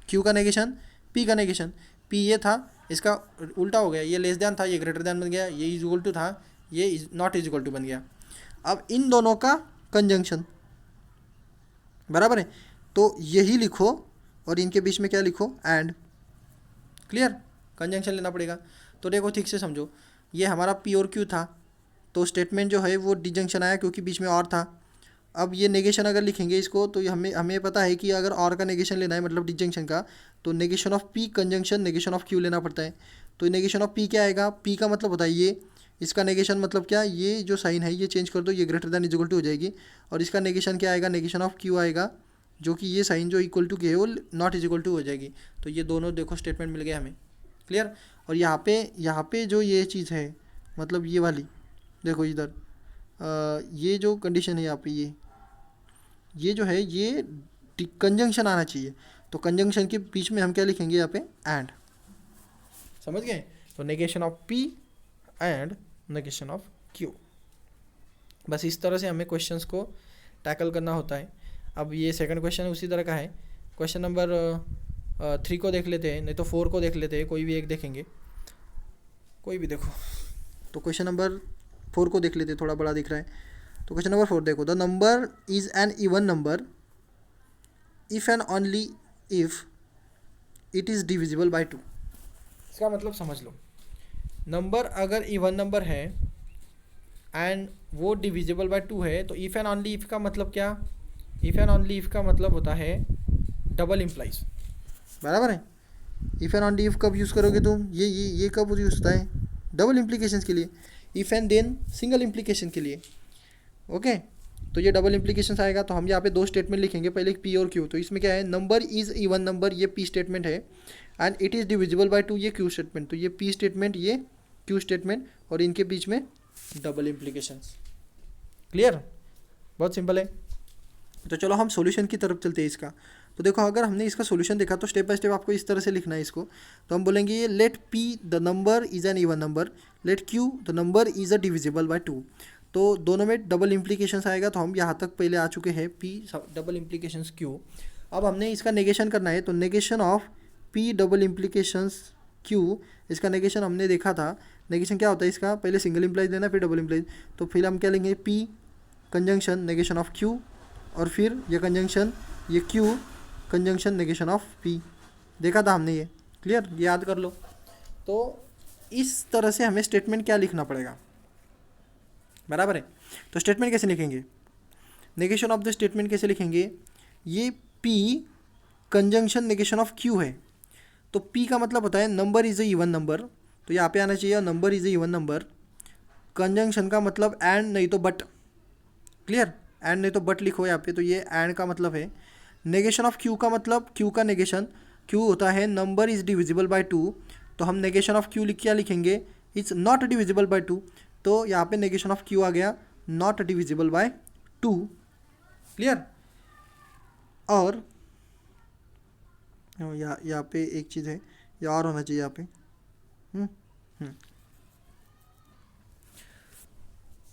क्यू का नेगेशन, पी का नेगेशन, पी ये था, इसका उल्टा हो गया, ये लेस देन था, ये ग्रेटर देन बन गया, ये इज इक्वल टू था, ये नॉट इज इक्वल टू बन गया। अब इन दोनों का कंजंक्शन, बराबर है। तो यही लिखो, और इनके बीच में क्या लिखो, एंड। क्लियर, कंजंक्शन लेना पड़ेगा। तो देखो ठीक से समझो, ये हमारा पी और क्यू था, तो स्टेटमेंट जो है वो डिजंक्शन आया क्योंकि बीच में और था। अब ये नेगेशन अगर लिखेंगे इसको, तो ये हमें हमें पता है कि अगर और का नेगेशन लेना है, मतलब डिजंक्शन का, तो negation of P conjunction negation of Q लेना पड़ता है। तो नेगेशन ऑफ पी क्या आएगा, पी का मतलब होता है ये, इसका नेगेशन मतलब क्या, ये जो साइन है ये चेंज कर दो, ये greater than is equal to हो जाएगी, और इसका नेगेशन क्या आएगा, नेगेशन ऑफ क्यू आएगा, जो कि ये साइन जो इक्वल टू की है वो नॉट इज इक्वल टू हो जाएगी। तो ये दोनों देखो स्टेटमेंट मिल गए हमें। क्लियर। और यहाँ पे जो ये चीज़ है, मतलब ये वाली देखो इधर, ये जो कंडीशन है यहाँ पे, ये जो है ये कंजंक्शन आना चाहिए। तो कंजंक्शन के बीच में हम क्या लिखेंगे यहाँ पे, एंड। समझ गए। तो negation of P and negation of Q, बस इस तरह से हमें क्वेश्चंस को टैकल करना होता है। अब ये सेकंड क्वेश्चन उसी तरह का है। क्वेश्चन नंबर 3 को देख लेते हैं, नहीं तो 4 को देख लेते हैं, कोई भी एक देखेंगे, कोई भी देखो। तो क्वेश्चन नंबर 4 को देख लेते हैं, थोड़ा बड़ा दिख रहा है। तो क्वेश्चन नंबर 4 देखो, the number is an even number if and only if it is divisible by 2। इसका मतलब समझ लो, नंबर अगर इवन नंबर है एंड वो डिविजिबल बाय 2 है, तो इफ़ एंड ओनली इफ का मतलब क्या, इफ़ एंड ओनली इफ का मतलब होता है डबल इम्प्लाइज, बराबर है। इफ़ एंड ओनली इफ कब यूज़ करोगे तुम, ये कब यूज़ होता है, डबल इम्प्लीकेशंस के लिए। If and then single implication के लिए। ओके। तो ये डबल इम्प्लीकेशंस आएगा, तो हम यहाँ पे दो स्टेटमेंट लिखेंगे, पहले पी और क्यू। तो इसमें क्या है, नंबर इज़ इवन नंबर, ये पी स्टेटमेंट है, and it is divisible by 2, ये क्यू स्टेटमेंट। तो ये पी स्टेटमेंट, ये क्यू स्टेटमेंट, और इनके बीच में डबल इम्प्लीकेशंस। क्लियर, बहुत सिंपल है। तो चलो हम सॉल्यूशन की तरफ चलते हैं इसका। तो देखो, अगर हमने इसका सॉल्यूशन देखा, तो स्टेप बाय स्टेप आपको इस तरह से लिखना है इसको। तो हम बोलेंगे ये let P the number is an even number, let Q the number is a divisible by 2। तो दोनों में डबल इम्प्लीकेशंस आएगा, तो हम यहाँ तक पहले आ चुके हैं, पी डबल इम्प्लीकेशंस क्यू। अब हमने इसका नेगेशन करना है, तो negation of P double implications Q, इसका नेगेशन हमने देखा था। नेगेशन क्या होता है इसका, पहले सिंगल इम्प्लाइज लेना, फिर डबल इम्प्लाइज। तो फिर हम क्या लेंगे, P conjunction negation of Q, और फिर ये कंजंक्शन, ये Q conjunction negation of P. देखा था हमने ये। क्लियर, याद कर लो। तो इस तरह से हमें स्टेटमेंट क्या लिखना पड़ेगा, बराबर है। तो स्टेटमेंट कैसे लिखेंगे, नेगेशन ऑफ द स्टेटमेंट कैसे लिखेंगे, ये P conjunction negation of Q है। तो पी का मतलब होता है number is a even number, तो यहाँ पे आना चाहिए number is a even number. Conjunction का मतलब एंड नहीं तो बट। क्लियर, एंड नहीं तो बट लिखो यहाँ पे, तो ये एंड का मतलब है। नेगेशन ऑफ क्यू का मतलब, क्यू का नेगेशन, क्यू होता है नंबर इज़ डिविजिबल बाय 2, तो हम नेगेशन ऑफ क्यू क्या लिखेंगे, इट्स नॉट डिविजिबल बाय 2। तो यहाँ पे नेगेशन ऑफ क्यू आ गया नॉट डिविजिबल बाय 2। क्लियर। और यहाँ पे एक चीज़ है, ये और होना चाहिए यहाँ पे।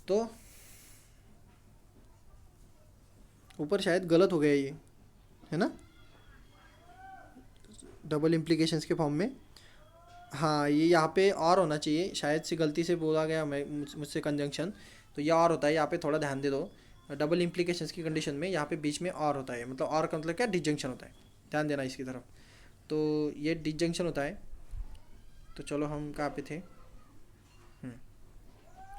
तो ऊपर शायद गलत हो गया ये, है ना, डबल इम्प्लीकेशंस के फॉर्म में। हाँ, ये यहाँ पे और होना चाहिए, शायद से गलती से बोला गया मुझसे कंजंक्शन, तो ये और होता है, यहाँ पे थोड़ा ध्यान दे दो। डबल इम्प्लीकेशंस की कंडीशन में यहाँ पे बीच में और होता है, मतलब और का मतलब क्या, डिजंक्शन होता है, ध्यान देना इसकी तरफ। तो ये डिजंक्शन होता है। तो चलो हम कहाँ पे थे,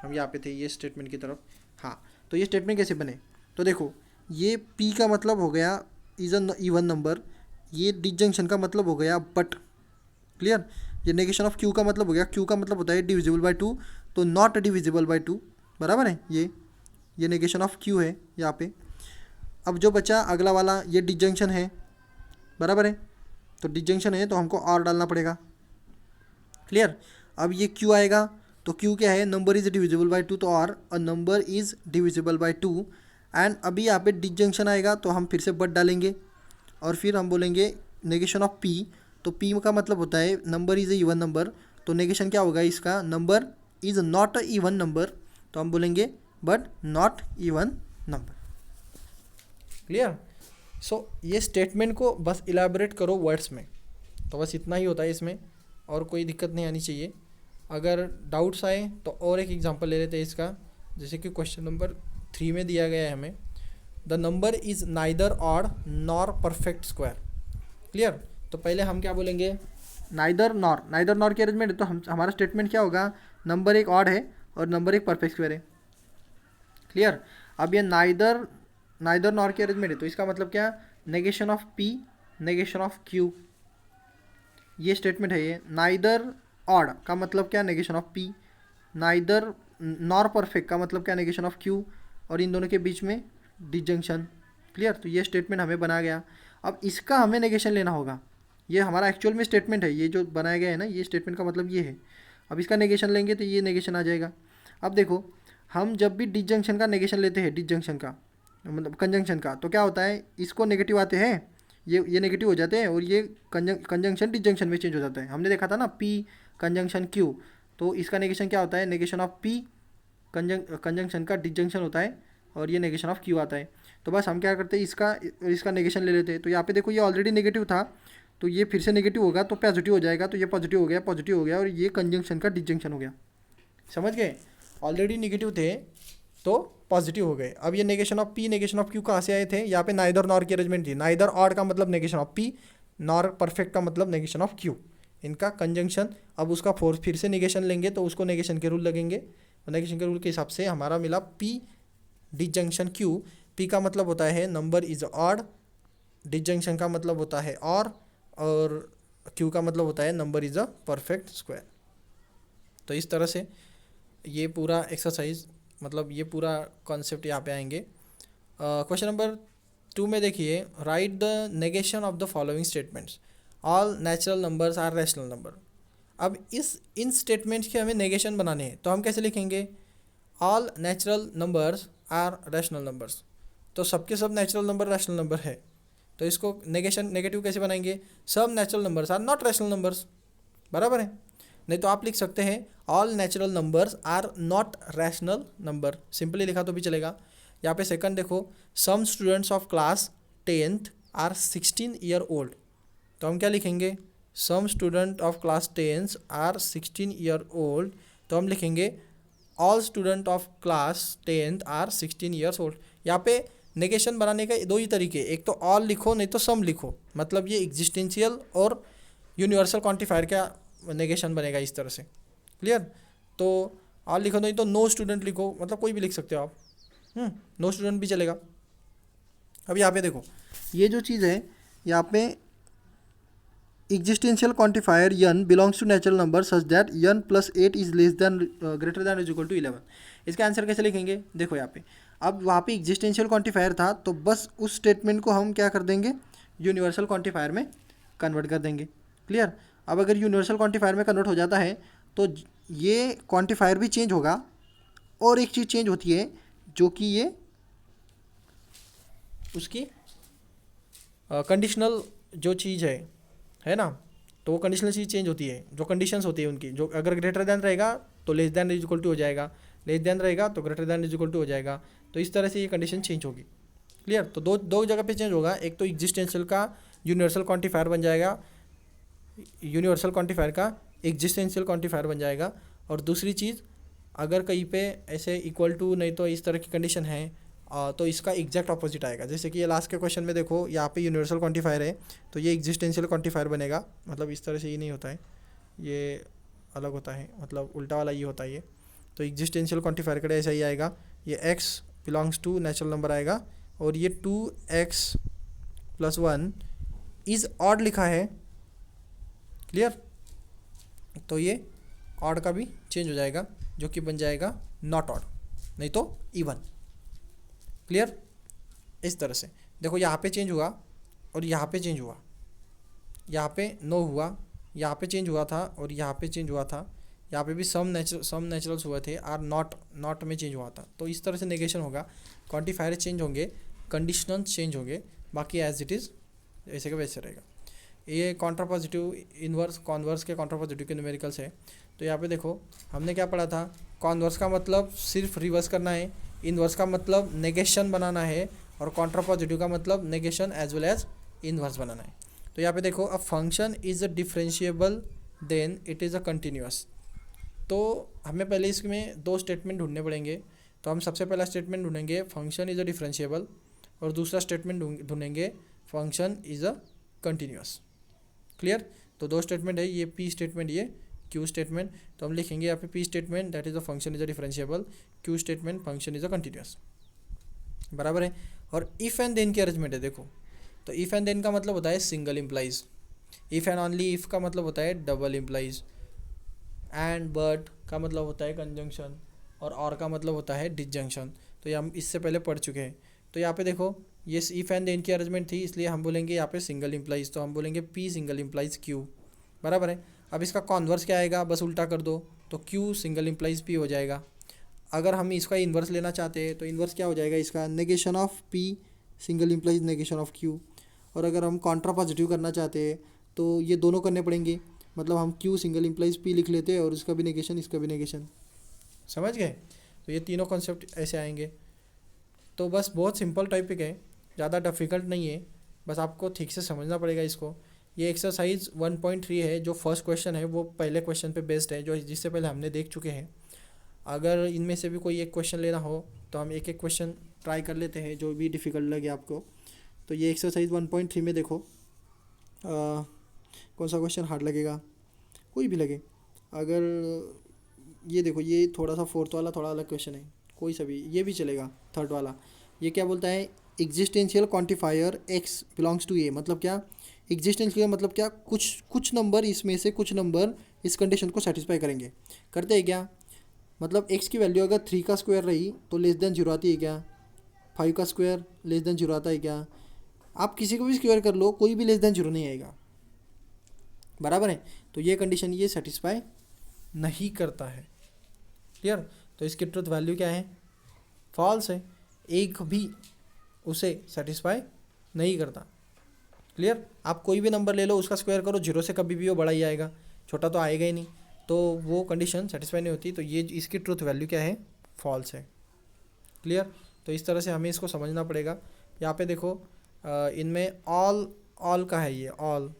हम यहाँ पे थे, ये स्टेटमेंट की तरफ। हाँ, तो ये स्टेटमेंट कैसे बने, तो देखो, ये P का मतलब हो गया इज अ इवन नंबर, ये डिजंक्शन का मतलब हो गया बट, क्लियर। ये नेगेशन ऑफ Q का मतलब हो गया, Q का मतलब होता है डिविजिबल बाय 2, तो नॉट डिविजिबल बाय 2, बराबर है। ये नेगेशन ऑफ Q है यहाँ पे। अब जो बचा अगला वाला, ये डिजंक्शन है, बराबर है, तो डिजंक्शन है तो हमको और डालना पड़ेगा, क्लियर। अब ये Q आएगा, तो Q क्या है, नंबर इज डिविजिबल बाय 2, तो और a number is divisible by 2। And अभी यहाँ पे डिजंक्शन आएगा तो हम फिर से बट डालेंगे, और फिर हम बोलेंगे नेगेशन ऑफ P, तो P का मतलब होता है number is a even number, तो नेगेशन क्या होगा इसका, number is not a even number, तो हम बोलेंगे but not even number, clear. So ये स्टेटमेंट को बस इलाबरेट करो वर्ड्स में, तो बस इतना ही होता है इसमें, और कोई दिक्कत नहीं आनी चाहिए। अगर डाउट्स आए तो और एक एग्जांपल ले लेते हैं इसका, जैसे कि क्वेश्चन नंबर 3 में दिया गया है हमें, the number is neither odd nor perfect square, clear. तो पहले हम क्या बोलेंगे, नाइदर नॉर की अरेंजमेंट है, तो हम हमारा स्टेटमेंट क्या होगा, नंबर एक ऑड है और नंबर एक परफेक्ट स्क्वायर है, क्लियर। अब ये नाइदर नॉर की अरेंजमेंट है, तो इसका मतलब क्या, negation of P, negation of Q, ये स्टेटमेंट है। ये नाइदर ऑड का मतलब क्या, negation of P, neither nor perfect का मतलब क्या, नेगेशन ऑफ Q, और इन दोनों के बीच में डिजंक्शन, क्लियर। तो ये स्टेटमेंट हमें बना गया। अब इसका हमें नेगेशन लेना होगा, ये हमारा एक्चुअल में स्टेटमेंट है, ये जो बनाया गया है ना, ये स्टेटमेंट का मतलब ये है। अब इसका नेगेशन लेंगे तो ये नेगेशन आ जाएगा। अब देखो, हम जब भी डिजंक्शन का नेगेशन लेते हैं, डिजंक्शन का मतलब कंजंक्शन का, तो क्या होता है, इसको नेगेटिव आते हैं, ये नेगेटिव हो जाते हैं, और ये कंजंक्शन डिजंक्शन में चेंज हो जाता है। हमने देखा था ना, P कंजंक्शन Q, तो इसका नेगेशन क्या होता है, नेगेशन ऑफ P कंजंक्शन का डिजंक्शन होता है, और ये नेगेशन ऑफ Q आता है। तो बस हम क्या करते हैं, इसका नेगेशन ले लेते हैं। तो यहाँ पे देखो, ये ऑलरेडी नेगेटिव था, तो ये फिर से नेगेटिव होगा तो पॉजिटिव हो जाएगा, तो ये पॉजिटिव हो गया, और ये कंजंक्शन का डिजंक्शन हो गया, समझ गए। ऑलरेडी नेगेटिव थे तो पॉजिटिव हो गए। अब ये negation of P, negation of Q कहाँ से आए थे, यहाँ पे नाइदर नॉर की अरेंजमेंट थी। नाइदर ऑड का मतलब negation of P, nor perfect का मतलब नेगेशन ऑफ Q, इनका कंजंक्शन। अब उसका फिर से नेगेशन लेंगे तो उसको नेगेशन के रूल लगेंगे, नेगेशन के रूल के हिसाब से हमारा मिला P डिजंक्शन Q। P का मतलब होता है नंबर इज ऑड, डिजंक्शन का मतलब होता है और Q का मतलब होता है number is a perfect square. तो इस तरह से ये पूरा एक्सरसाइज, मतलब ये पूरा कॉन्सेप्ट यहाँ पे आएंगे। क्वेश्चन नंबर 2 में देखिए, write the negation of the following statements, all natural numbers are rational number. अब इन स्टेटमेंट्स के हमें नेगेशन बनाने हैं, तो हम कैसे लिखेंगे, all natural numbers are rational numbers, तो सबके सब नेचुरल नंबर रैशनल नंबर है, तो इसको नेगेटिव कैसे बनाएंगे, सब natural numbers are not rational numbers, बराबर है। नहीं तो आप लिख सकते हैं all natural numbers are not rational number, simply लिखा तो भी चलेगा। यहाँ पे सेकंड देखो, some students of class 10th are 16 year old, तो हम क्या लिखेंगे, some student of class 10th are 16 year old, तो हम लिखेंगे all student of class 10th are 16 years old. यहाँ पे नेगेशन बनाने का दो ही तरीके, एक तो ऑल लिखो, नहीं तो सम लिखो, मतलब ये एग्जिस्टेंशियल और यूनिवर्सल क्वांटिफायर का नेगेशन बनेगा इस तरह से, क्लियर। तो ऑल लिखो, नहीं तो नो स्टूडेंट लिखो, मतलब कोई भी लिख सकते हो आप, नो स्टूडेंट भी चलेगा। अब यहाँ पे देखो, ये जो चीज़ है यहाँ पे, existential quantifier n belongs to natural number such that n plus 8 is less than greater than is equal to 11। इसका आंसर कैसे लिखेंगे, देखो यहाँ पे, अब वहाँ पे एग्जिस्टेंशियल क्वांटिफायर था, तो बस उस स्टेटमेंट को हम क्या कर देंगे, यूनिवर्सल क्वांटिफायर में कन्वर्ट कर देंगे, क्लियर। अब अगर यूनिवर्सल क्वांटिफायर में कन्वर्ट हो जाता है तो ये क्वांटिफायर भी चेंज होगा, और एक चीज़ चेंज होती है जो कि ये उसकी कंडीशनल जो चीज़ है ना, तो वो कंडीशनल चीज़ चेंज होती है, जो कंडीशंस होती है उनकी, जो अगर ग्रेटर देन रहेगा तो less than is equal to हो जाएगा, लेस देन रहेगा तो greater than is equal to हो जाएगा, तो इस तरह से ये कंडीशन चेंज होगी, क्लियर। तो दो दो जगह पे चेंज होगा, एक तो एग्जिस्टेंशियल का यूनिवर्सल क्वांटिफायर बन जाएगा, यूनिवर्सल क्वांटिफायर का एग्जिस्टेंशियल क्वांटिफायर बन जाएगा। और दूसरी चीज़, अगर कहीं पे ऐसे इक्वल टू नहीं तो इस तरह की कंडीशन है तो इसका एग्जैक्ट ऑपोजिट आएगा। जैसे कि ये लास्ट के क्वेश्चन में देखो, यहाँ पे यूनिवर्सल क्वांटिफायर है तो ये एग्जिस्टेंशियल क्वांटिफायर बनेगा, मतलब इस तरह से ये नहीं होता है, ये अलग होता है, मतलब उल्टा वाला ये होता है ये। तो एग्जिस्टेंशियल क्वांटिफायर का ऐसा ही आएगा, ये x belongs to natural number आएगा, और ये 2x+1 इज़ ऑड लिखा है, क्लियर। तो ये ऑड का भी चेंज हो जाएगा, जो कि बन जाएगा नॉट ऑड, नहीं तो इवन, क्लियर। इस तरह से देखो, यहाँ पे चेंज हुआ और यहाँ पे चेंज हुआ, यहाँ पे नो हुआ, यहाँ पे चेंज हुआ था और यहाँ पे चेंज हुआ था, यहाँ पे भी सम नेचुरल्स हुए थे और नॉट में चेंज हुआ था। तो इस तरह से नेगेशन होगा, क्वांटिफायर चेंज होंगे, कंडीशनल चेंज होंगे, बाकी एज इट इज़ ऐसे का वैसे रहेगा। ये कॉन्ट्रापॉजिटिव इन्वर्स कॉन्वर्स के कॉन्ट्रापॉजिटिव के न्यूमेरिकल्स है। तो यहाँ पे देखो हमने क्या पढ़ा था, कॉन्वर्स का मतलब सिर्फ रिवर्स करना है, इन्वर्स का मतलब नेगेशन बनाना है, और कॉन्ट्रापॉजिटिव का मतलब negation as well as inverse बनाना है। तो यहाँ पे देखो, a function is a differentiable then it is a continuous. तो हमें पहले इसमें दो स्टेटमेंट ढूंढने पड़ेंगे। तो हम सबसे पहला स्टेटमेंट ढूंढेंगे फंक्शन इज़ अ डिफरेंशिएबल, और दूसरा स्टेटमेंट ढूंढेंगे function is a continuous, clear. तो दो स्टेटमेंट है, ये पी स्टेटमेंट, ये क्यू स्टेटमेंट। तो हम लिखेंगे यहाँ पे P statement that is a function is a differentiable, Q statement function is a continuous, बराबर है। और इफ़ एंड देन की अरेंजमेंट है, देखो। तो इफ़ एंड देन का मतलब होता है single implies, if and only if का मतलब होता है डबल इम्प्लाइज, एंड बट का मतलब होता है कंजंक्शन, और का मतलब होता है डिसजंक्शन। तो ये हम इससे पहले पढ़ चुके हैं। तो यहाँ पे देखो, ये इफ़ एंड देन की अरेंजमेंट थी, इसलिए हम बोलेंगे यहाँ पे सिंगल इम्प्लाइज, तो हम बोलेंगे पी सिंगल इम्प्लाइज क्यू, बराबर है। अब इसका कॉन्वर्स क्या आएगा, बस उल्टा कर दो, तो क्यू सिंगल इम्प्लाइज पी हो जाएगा। अगर हम इसका इन्वर्स लेना चाहते हैं तो इन्वर्स क्या हो जाएगा इसका, negation of P single implies negation of Q. और अगर हम कॉन्ट्रा पॉजिटिव करना चाहते हैं तो ये दोनों करने पड़ेंगे, मतलब हम क्यू सिंगल इम्प्लाइज पी लिख लेते हैं और इसका भी नेगेशन इसका भी नेगेशन, समझ गए। तो ये तीनों कॉन्सेप्ट ऐसे आएंगे। तो बस बहुत सिंपल टॉपिक है, ज़्यादा डिफ़िकल्ट नहीं है, बस आपको ठीक से समझना पड़ेगा इसको। ये एक्सरसाइज 1.3 है, जो फर्स्ट क्वेश्चन है वो पहले क्वेश्चन पे बेस्ड है, जो जिससे पहले हमने देख चुके हैं। अगर इनमें से भी कोई एक क्वेश्चन लेना हो तो हम एक एक क्वेश्चन ट्राई कर लेते हैं, जो भी डिफ़िकल्ट लगे आपको। तो ये एक्सरसाइज 1.3 में देखो, कौन सा क्वेश्चन हार्ड लगेगा, कोई भी लगे। अगर ये देखो, ये थोड़ा सा फोर्थ वाला थोड़ा अलग क्वेश्चन है, कोई सा भी, ये भी चलेगा। थर्ड वाला ये क्या बोलता है, existential quantifier x belongs to A, मतलब क्या एग्जिस्टेंशियल मतलब क्या, कुछ नंबर इसमें से कुछ नंबर इस कंडीशन को सेटिस्फाई करेंगे, करते हैं क्या। मतलब एक्स की वैल्यू अगर 3 का स्क्वायर रही तो लेस देन जीरो आती है क्या, 5 का स्क्वायर लेस देन जीरो आता है क्या, आप किसी को भी स्क्वायर कर लो, कोई भी लेस देन जीरो नहीं आएगा, बराबर है। तो ये कंडीशन ये सेटिस्फाई नहीं करता है, क्लियर। तो इसकी ट्रुथ वैल्यू क्या है, फॉल्स है, एक भी उसे सेटिस्फाई नहीं करता, क्लियर। आप कोई भी नंबर ले लो, उसका स्क्वायर करो, जीरो से कभी भी वो बड़ा ही आएगा, छोटा तो आएगा ही नहीं, तो वो कंडीशन सेटिस्फाई नहीं होती। तो ये इसकी ट्रुथ वैल्यू क्या है, फॉल्स है, क्लियर। तो इस तरह से हमें इसको समझना पड़ेगा। यहाँ पे देखो, इनमें ऑल का है, ये ऑल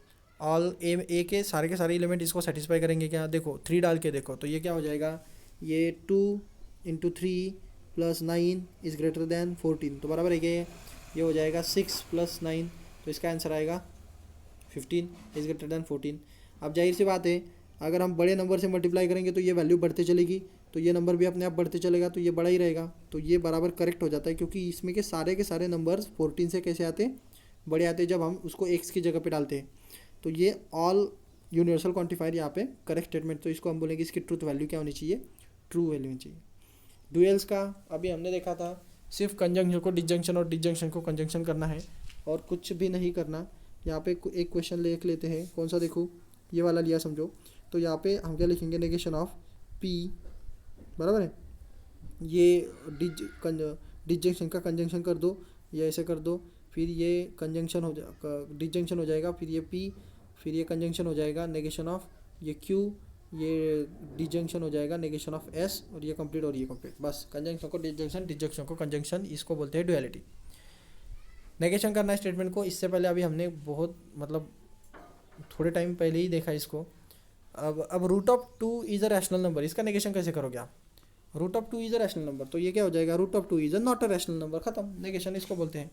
ए के सारे एलिमेंट इसको सेटिस्फाई करेंगे क्या, देखो 3 डाल के देखो, तो ये क्या हो जाएगा, ये 2 × 3 + 9 इज़ ग्रेटर देन 14, तो बराबर है क्या, ये हो जाएगा 6 + 9, तो इसका आंसर आएगा 15 इज़ ग्रेटर देन 14। अब जाहिर सी बात है, अगर हम बड़े नंबर से मल्टीप्लाई करेंगे तो ये वैल्यू बढ़ते चलेगी, तो ये नंबर भी अपने आप बढ़ते चलेगा, तो ये बड़ा ही रहेगा। तो ये बराबर करेक्ट हो जाता है, क्योंकि इसमें के सारे नंबर्स 14 से कैसे आते हैं, बड़े आते हैं जब हम उसको एक्स की जगह पे डालते हैं। तो ये ऑल यूनिवर्सल क्वांटिफायर यहाँ पे करेक्ट स्टेटमेंट। तो इसको हम बोलेंगे इसकी ट्रूथ वैल्यू क्या होनी चाहिए, ट्रू वैल्यू होनी चाहिए। डुअल्स का अभी हमने देखा था, सिर्फ कंजंक्शन को डिसजंक्शन और डिसजंक्शन को कंजंक्शन करना है, और कुछ भी नहीं करना। यहाँ पे एक क्वेश्चन लिख लेते हैं, कौन सा देखो, ये वाला लिया समझो। तो यहाँ पे हम क्या लिखेंगे, नेगेशन ऑफ पी, बराबर है, ये डिसजंक्शन का कंजंक्शन कर दो, या ऐसे कर दो, फिर ये कंजंक्शन हो जा डिसजंक्शन हो जाएगा, फिर ये पी, फिर ये कंजंक्शन हो जाएगा, नेगेशन ऑफ ये क्यू, ये डिसजंक्शन हो जाएगा, नेगेशन ऑफ एस, और ये कंप्लीट और ये कंप्लीट। बस कंजंक्शन को डिसजंक्शन, डिसजंक्शन को कंजंक्शन, इसको बोलते हैं डुअलिटी। नेगेशन करना है स्टेटमेंट को, इससे पहले अभी हमने बहुत मतलब थोड़े टाइम पहले ही देखा इसको। अब root of 2 is a rational number, इसका नेगेशन कैसे करोगे आप? Root of 2 is a rational number, तो ये क्या हो जाएगा? Root of 2 is a not a rational number, खत्म, नेगेशन इसको बोलते हैं।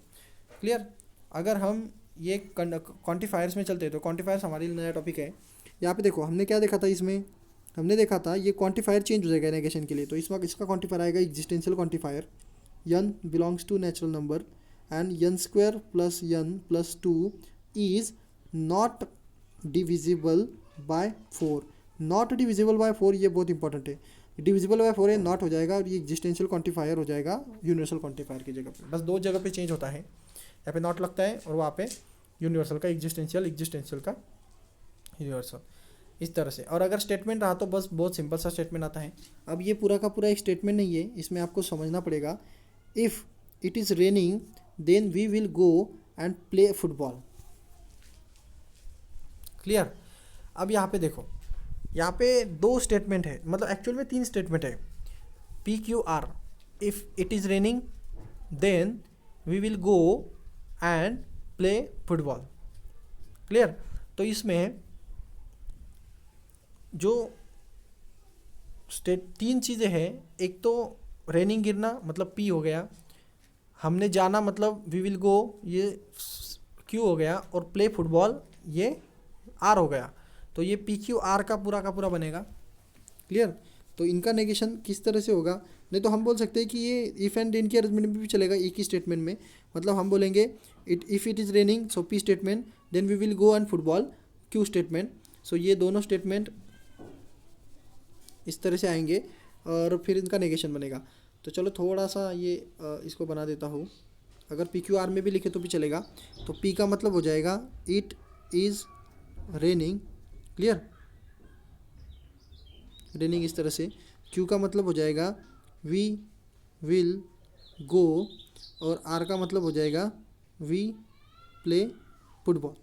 क्लियर? अगर हम ये क्वांटिफायर्स में चलते हैं तो क्वांटिफायर्स हमारे लिए नया टॉपिक है। यहाँ पे देखो हमने क्या देखा था, इसमें हमने देखा था ये क्वांटिफायर चेंज हो जाएगा नेगेशन के लिए। तो इस वक्त इसका क्वांटिफायर आएगा existential quantifier, n belongs to natural number and n square plus n plus 2 is not divisible by 4। Not divisible by 4 ये बहुत इंपॉर्टेंट है। डिविजिबल बाय 4 है, नॉट हो जाएगा और ये एग्जिस्टेंशियल क्वांटिफायर हो जाएगा यूनिवर्सल क्वांटिफायर की जगह पे। बस दो जगह पे चेंज होता है, यहाँ पे नॉट लगता है और वहाँ पे यूनिवर्सल का एग्जिस्टेंशियल का यूनिवर्सल, इस तरह से। और अगर स्टेटमेंट रहा तो बस बहुत सिंपल सा स्टेटमेंट आता है। अब ये पूरा का पूरा एक स्टेटमेंट नहीं है, इसमें आपको समझना पड़ेगा। If it is raining then we will go and play football. Clear? अब यहाँ पे देखो, यहाँ पे दो स्टेटमेंट है, मतलब एक्चुअल में 3 स्टेटमेंट है। PQR, if it is raining then we will go and play football. Clear? तो इसमें जो 3 चीज़ें हैं, एक तो रेनिंग गिरना मतलब P हो गया, हमने जाना मतलब वी विल गो ये Q हो गया, और प्ले फुटबॉल ये R हो गया। तो ये PQR का पूरा बनेगा। क्लियर? तो इनका नेगेशन किस तरह से होगा? नहीं तो हम बोल सकते हैं कि ये इफ़ एंड देन की अरेंजमेंट में भी चलेगा एक ही स्टेटमेंट में। मतलब हम बोलेंगे if it is raining so P statement, then we will go and football Q statement. So ये दोनों स्टेटमेंट इस तरह से आएंगे और फिर इनका नेगेशन बनेगा। तो चलो थोड़ा सा ये इसको बना देता हूँ। अगर PQR में भी लिखे तो भी चलेगा। तो P का मतलब हो जाएगा it is raining. Clear? Raining इस तरह से। Q का मतलब हो जाएगा वी विल गो, और R का मतलब हो जाएगा वी प्ले फुटबॉल।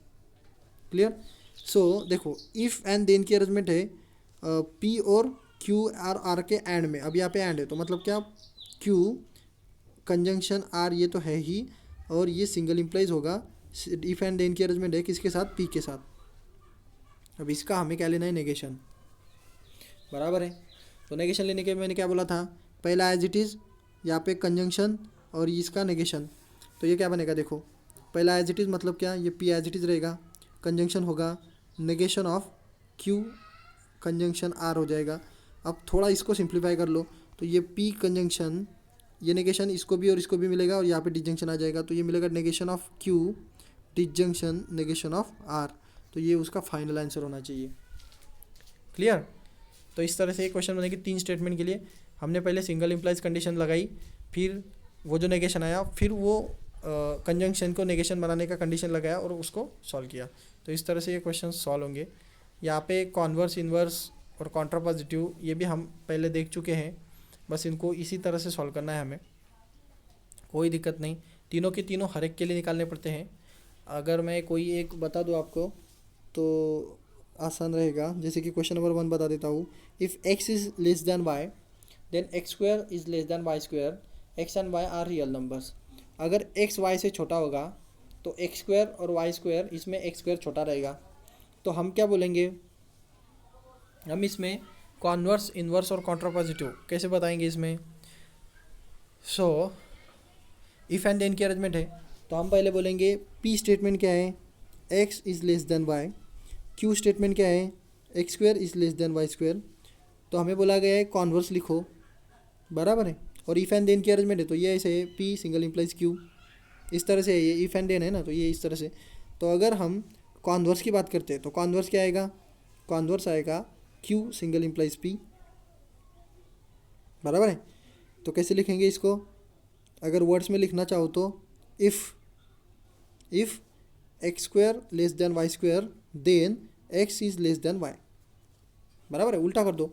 क्लियर? सो देखो इफ़ एंड देन की अरेंजमेंट है P और Q और R के एंड में। अब यहाँ पे एंड है तो मतलब क्या, Q कंजंक्शन R ये तो है ही, और ये सिंगल इम्प्लाइज होगा। इफ़ एंड देन की अरेंजमेंट है किसके साथ? P के साथ। अब इसका हमें क्या लेना है? नेगेशन। बराबर है? तो नेगेशन लेने के मैंने क्या बोला था? पहला एज इट इज़, यहाँ पे कंजंक्शन और इसका नेगेशन। तो ये क्या बनेगा? देखो पहला एज इट इज़ मतलब क्या, ये P एज इट इज़ रहेगा, कंजंक्शन होगा, negation of Q conjunction R हो जाएगा। अब थोड़ा इसको सिंप्लीफाई कर लो, तो ये P कंजंक्शन, ये नेगेशन इसको भी और इसको भी मिलेगा, और यहाँ पे डिजंक्शन आ जाएगा, तो ये मिलेगा negation of Q disjunction negation of R। तो ये उसका फाइनल आंसर होना चाहिए। क्लियर? तो इस तरह से एक क्वेश्चन बनेगी 3 स्टेटमेंट के लिए। हमने पहले सिंगल इम्प्लाइज कंडीशन लगाई, फिर वो जो नेगेशन आया, फिर वो कंजंक्शन को नेगेशन बनाने का कंडीशन लगाया और उसको सॉल्व किया। तो इस तरह से ये क्वेश्चन सॉल्व होंगे। यहाँ पे कॉन्वर्स, इन्वर्स और कॉन्ट्रापॉजिटिव ये भी हम पहले देख चुके हैं, बस इनको इसी तरह से सॉल्व करना है हमें, कोई दिक्कत नहीं। तीनों के तीनों हर एक के लिए निकालने पड़ते हैं। अगर मैं कोई एक बता दूँ आपको तो आसान रहेगा। जैसे कि क्वेश्चन नंबर 1 बता देता हूँ। If x is less than y then x square is less than y square, x and y are real numbers. अगर x y से छोटा होगा तो x स्क्वायर और y स्क्वायर, इसमें x स्क्वायर छोटा रहेगा। तो हम क्या बोलेंगे? हम इसमें कॉन्वर्स, इन्वर्स और कॉन्ट्रापॉजिटिव कैसे बताएंगे इसमें? सो इफ़ एंड देन की अरेंजमेंट है, तो हम पहले बोलेंगे P स्टेटमेंट क्या है? x is less than y। Q statement क्या है? x square is less than y square. तो हमें बोला गया है कॉन्वर्स लिखो। बराबर है? और इफ़ एंड देन की अरेंजमेंट है तो ये ऐसे है, P सिंगल इम्प्लाइज Q, इस तरह से है। ये इफ़ एंड देन है ना, तो ये इस तरह से। तो अगर हम कॉन्वर्स की बात करते हैं तो कॉन्वर्स क्या आएगा? कॉन्वर्स आएगा Q सिंगल इम्प्लाइज P। बराबर है? तो कैसे लिखेंगे इसको? अगर वर्ड्स में लिखना चाहो तो if x square less than y square then x is less than y। बराबर है? उल्टा कर दो।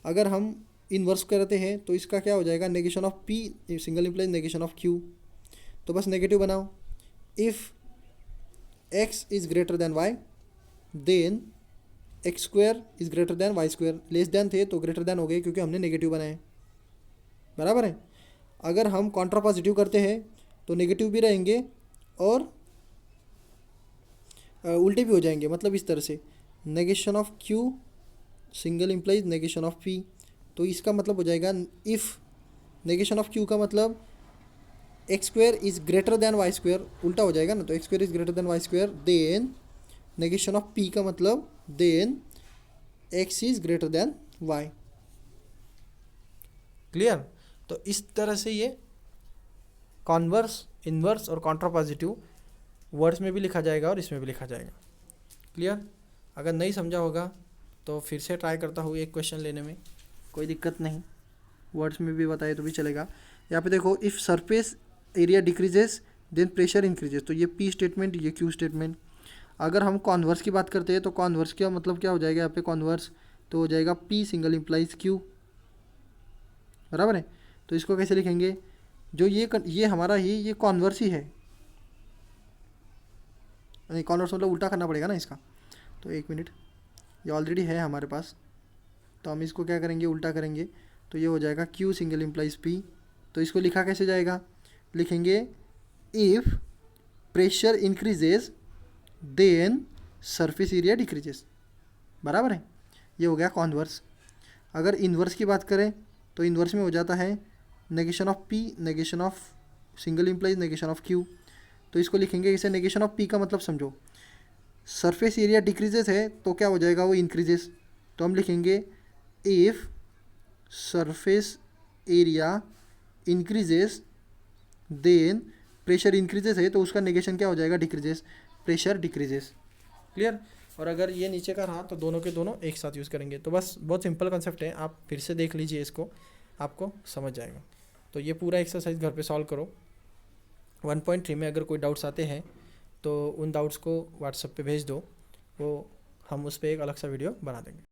अगर हम इन्वर्स करते हैं तो इसका क्या हो जाएगा? Negation of P single implies negation of Q। तो बस नेगेटिव बनाओ। If x is greater than y then x square is greater than y square. Less than थे तो ग्रेटर दैन हो गए क्योंकि हमने नेगेटिव बनाए। बराबर है? अगर हम कॉन्ट्रापॉजिटिव करते हैं तो नेगेटिव भी रहेंगे और उल्टे भी हो जाएंगे, मतलब इस तरह से negation of Q single implies negation of P. तो इसका मतलब हो जाएगा इफ़ नेगेशन ऑफ क्यू का मतलब X square is greater than Y square, उल्टा हो जाएगा ना, तो X square is greater than Y square, then negation of P का मतलब then X is greater than Y. Clear? तो इस तरह से ये कॉन्वर्स, इन्वर्स और कॉन्ट्रापॉजिटिव वर्ड्स में भी लिखा जाएगा और इसमें भी लिखा जाएगा। क्लियर? अगर नहीं समझा होगा तो फिर से ट्राई करता हूँ एक क्वेश्चन लेने में, कोई दिक्कत नहीं, वर्ड्स में भी बताए तो भी चलेगा। यहाँ पे देखो, if surface area decreases then pressure increases, तो ये पी स्टेटमेंट, ये क्यू स्टेटमेंट। अगर हम कॉन्वर्स की बात करते हैं तो कॉन्वर्स का मतलब क्या हो जाएगा यहाँ पे, कॉन्वर्स तो हो जाएगा पी सिंगल इम्प्लाइज क्यू, बराबर है। तो इसको कैसे लिखेंगे, जो ये हमारा ही ये कॉन्वर्स ही है, नहीं कॉन्वर्स मतलब उल्टा करना पड़ेगा ना इसका, तो एक मिनट, ये ऑलरेडी है हमारे पास, तो हम इसको क्या करेंगे, उल्टा करेंगे, तो ये हो जाएगा क्यू सिंगल इम्प्लाइज पी। तो इसको लिखा कैसे जाएगा, लिखेंगे if pressure increases then surface area decreases, बराबर है। ये हो गया कॉन्वर्स। अगर इन्वर्स की बात करें तो इन्वर्स में हो जाता है negation of P negation of single implies negation of Q. तो इसको लिखेंगे इसे, नेगेशन ऑफ पी का मतलब समझो, सरफेस एरिया डिक्रीजेस है तो क्या हो जाएगा, वो इंक्रीजेस। तो हम लिखेंगे if surface area increases then pressure increases है तो उसका नेगेशन क्या हो जाएगा, डिक्रीजेस, प्रेशर डिक्रीजेस। क्लियर? और अगर ये नीचे का रहा तो दोनों के दोनों एक साथ यूज़ करेंगे। तो बस बहुत सिंपल कंसेप्ट है, आप फिर से देख लीजिए इसको, आपको समझ जाएगा। तो ये पूरा एक्सरसाइज घर पे सॉल्व करो। 1.3 में अगर कोई डाउट्स आते हैं तो उन डाउट्स को व्हाट्सएप पे भेज दो, वो हम उस पर एक अलग सा वीडियो बना देंगे।